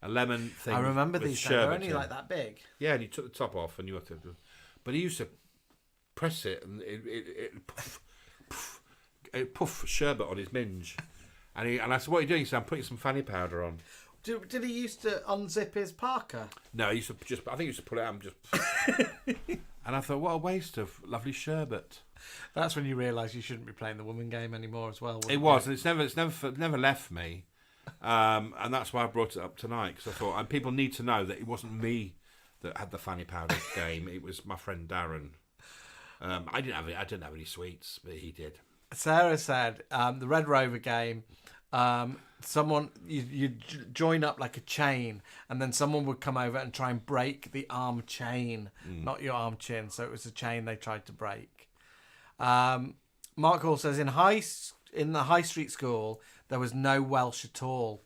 A lemon thing. I remember with these. They're sherbet only in. like that big. Yeah, and you took the top off and you had to... But he used to press it and it puff sherbet on his minge. And I said, what are you doing? He said, I'm putting some fanny powder on. Did he used to unzip his parka? No, he used to I think he used to pull it out and just... And I thought, what a waste of lovely sherbet. That's when you realise you shouldn't be playing the woman game anymore as well. It was, and it's never left me. And that's why I brought it up tonight, because I thought, and people need to know that it wasn't me that had the fanny powder game. It was my friend Darren. I didn't have any sweets, but he did. Sarah said the Red Rover game. Someone you join up like a chain, and then someone would come over and try and break the arm chain, not your arm chin. So it was a chain they tried to break. Mark Hall says in the high street school there was no Welsh at all,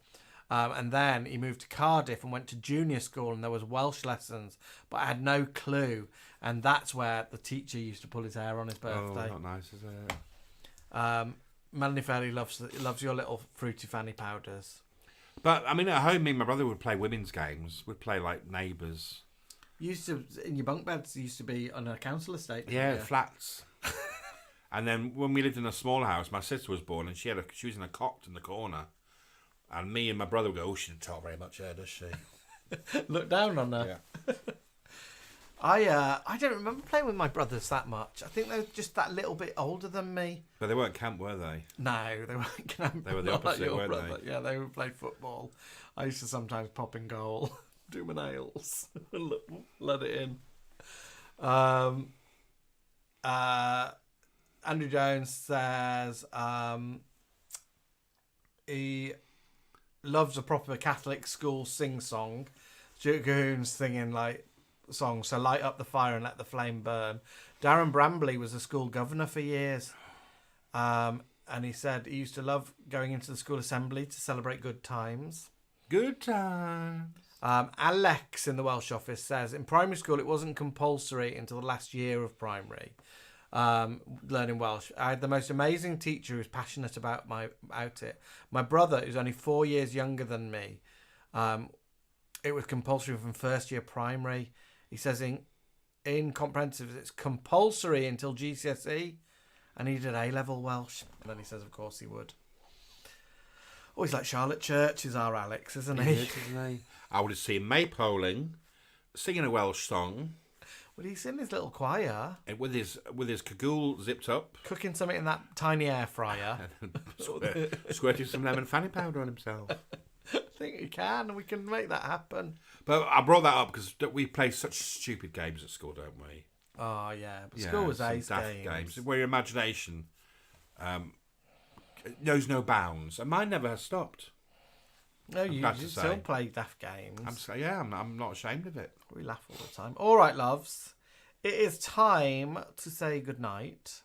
and then he moved to Cardiff and went to junior school and there was Welsh lessons, but I had no clue, and that's where the teacher used to pull his hair on his birthday. Oh, not nice, is it? Melanie Fairley loves your little fruity fanny powders. But I mean, at home, me and my brother would play women's games. We'd play like neighbours. You used to, in your bunk beds, you used to be on a council estate. Yeah, flats. And then when we lived in a small house, my sister was born, and she was in a cot in the corner. And me and my brother would go, "Oh, she didn't talk very much here, does she?" Look down on her. Yeah. I don't remember playing with my brothers that much. I think they were just that little bit older than me. But they weren't camp, were they? No, they weren't camp. They were the Not opposite, your weren't brother. they? Yeah, they would play football. I used to sometimes pop in goal, do my nails, let it in. Andrew Jones says he loves a proper Catholic school sing-song. Stuart Goon's singing like songs, so light up the fire and let the flame burn. Darren Brambley was a school governor for years, and he said he used to love going into the school assembly to celebrate good times. Good times. Alex in the Welsh office says in primary school it wasn't compulsory until the last year of primary learning Welsh. I had the most amazing teacher who was passionate about it. My brother, who's only 4 years younger than me, it was compulsory from first year primary. He says in comprehensive it's compulsory until GCSE, And he did A-level Welsh. And then he says, of course, he would. Oh, he's like Charlotte Church is our Alex, isn't he? Isn't he? I would have seen Maypoling singing a Welsh song. Well, he's in his little choir. With his cagoule zipped up. Cooking something in that tiny air fryer. Squirting some lemon fanny powder on himself. I think we can. We can make that happen. But I brought that up because we play such stupid games at school, don't we? Oh, yeah. But school was ace games. Where your imagination knows no bounds. And mine never has stopped. No, you still play daft games. I'm not ashamed of it. We laugh all the time. All right, loves. It is time to say goodnight,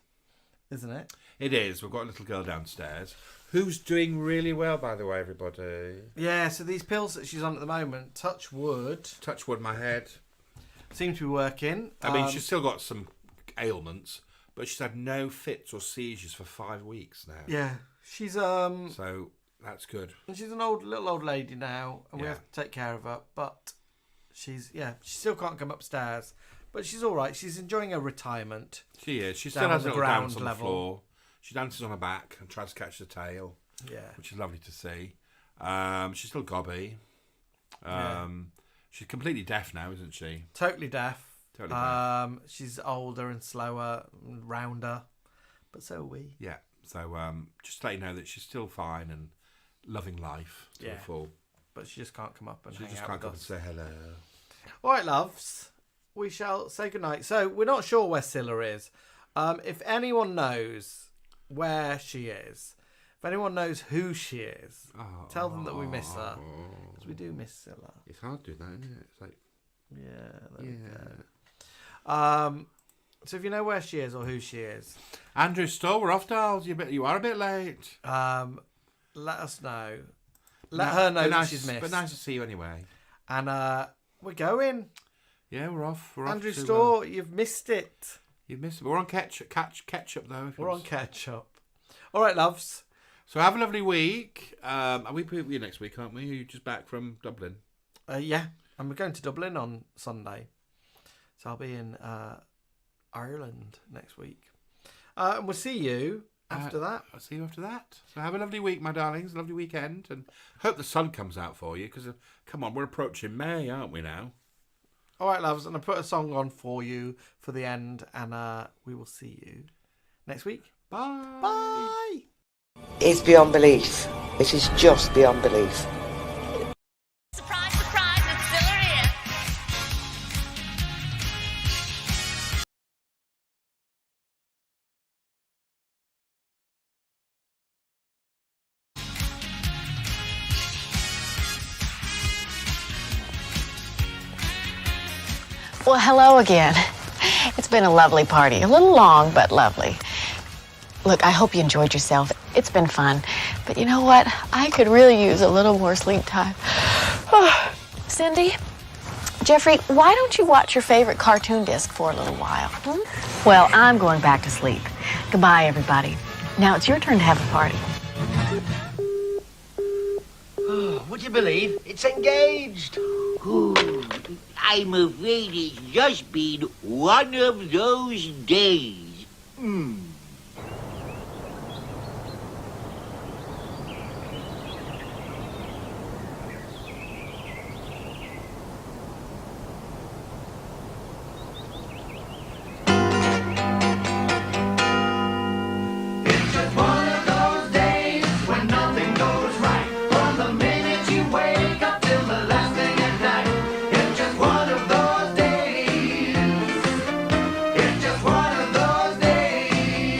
isn't it? It is. We've got a little girl downstairs who's doing really well, by the way, everybody. Yeah, so these pills that she's on at the moment, touch wood. Touch wood, my head. Seem to be working. I mean, she's still got some ailments, but she's had no fits or seizures for 5 weeks now. Yeah. She's So that's good. And she's an little old lady now, and we have to take care of her. But she still can't come upstairs, but she's all right. She's enjoying her retirement. She is. She still has a little dance on the floor. She dances on her back and tries to catch the tail. Yeah, which is lovely to see. She's still gobby. She's completely deaf now, isn't she? Totally deaf. She's older and slower, and rounder, but so are we. Yeah. So just to let you know that she's still fine and loving life to the full. But she just can't come up and she hang just out can't come with and us. say hello. All right, loves. We shall say goodnight. So we're not sure where Cilla is. If anyone knows where she is, if anyone knows who she is, tell them that we miss her. Because we do miss Cilla. It's hard doing that, isn't it? It's like... Yeah, there we go. So if you know where she is or who she is... Andrew Stoll, we're off, dolls. You are a bit late. Let us know. Let her know that she's missed. But nice to see you anyway. And we're going. Yeah, we're off. Andrew Stoll, you've missed it. You've missed it. We're on ketchup though. We're on ketchup. All right, loves. So have a lovely week. We'll be with you next week, aren't we? You're just back from Dublin. Yeah, and we're going to Dublin on Sunday. So I'll be in Ireland next week. And we'll see you after that. I'll see you after that. So have a lovely week, my darlings. A lovely weekend. And hope the sun comes out for you. Because, come on, we're approaching May, aren't we now? All right, loves. And I put a song on for you for the end. And we will see you next week. Bye. Bye. It's beyond belief. It is just beyond belief. Surprise, surprise, it's Cilla here. Well, hello again. It's been a lovely party. A little long, but lovely. Look, I hope you enjoyed yourself. It's been fun. But you know what? I could really use a little more sleep time. Cindy, Jeffrey, why don't you watch your favorite cartoon disc for a little while? Well, I'm going back to sleep. Goodbye, everybody. Now it's your turn to have a party. Would you believe it's engaged? Ooh, I'm afraid it's just been one of those days. It's just one of those days when nothing goes right. From the minute you wake up till the last thing at night. It's just one of those days. It's just one of those days.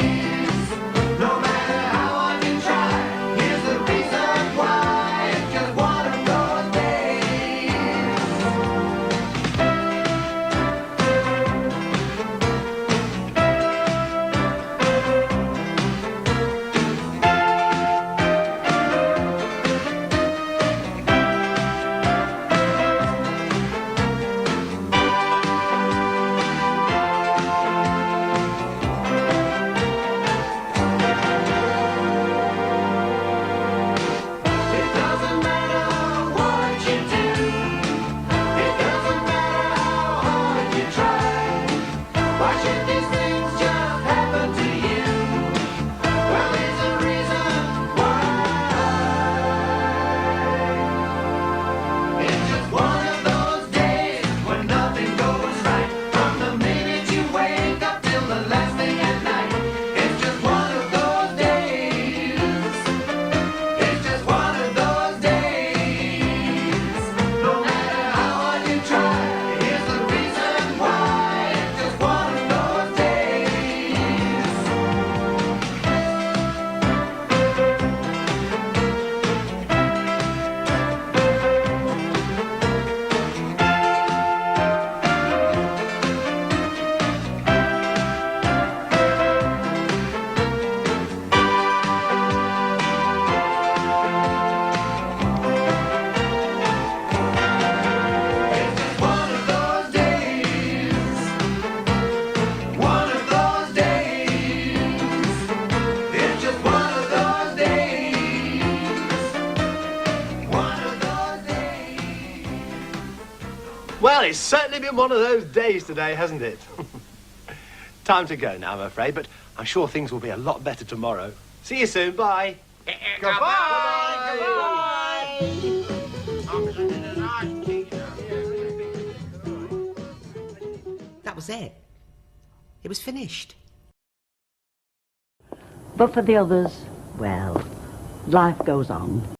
it's certainly been one of those days today, hasn't it? Time to go now, I'm afraid, but I'm sure things will be a lot better tomorrow. See you soon. Bye. That was it. It was finished. But for the others, well, life goes on.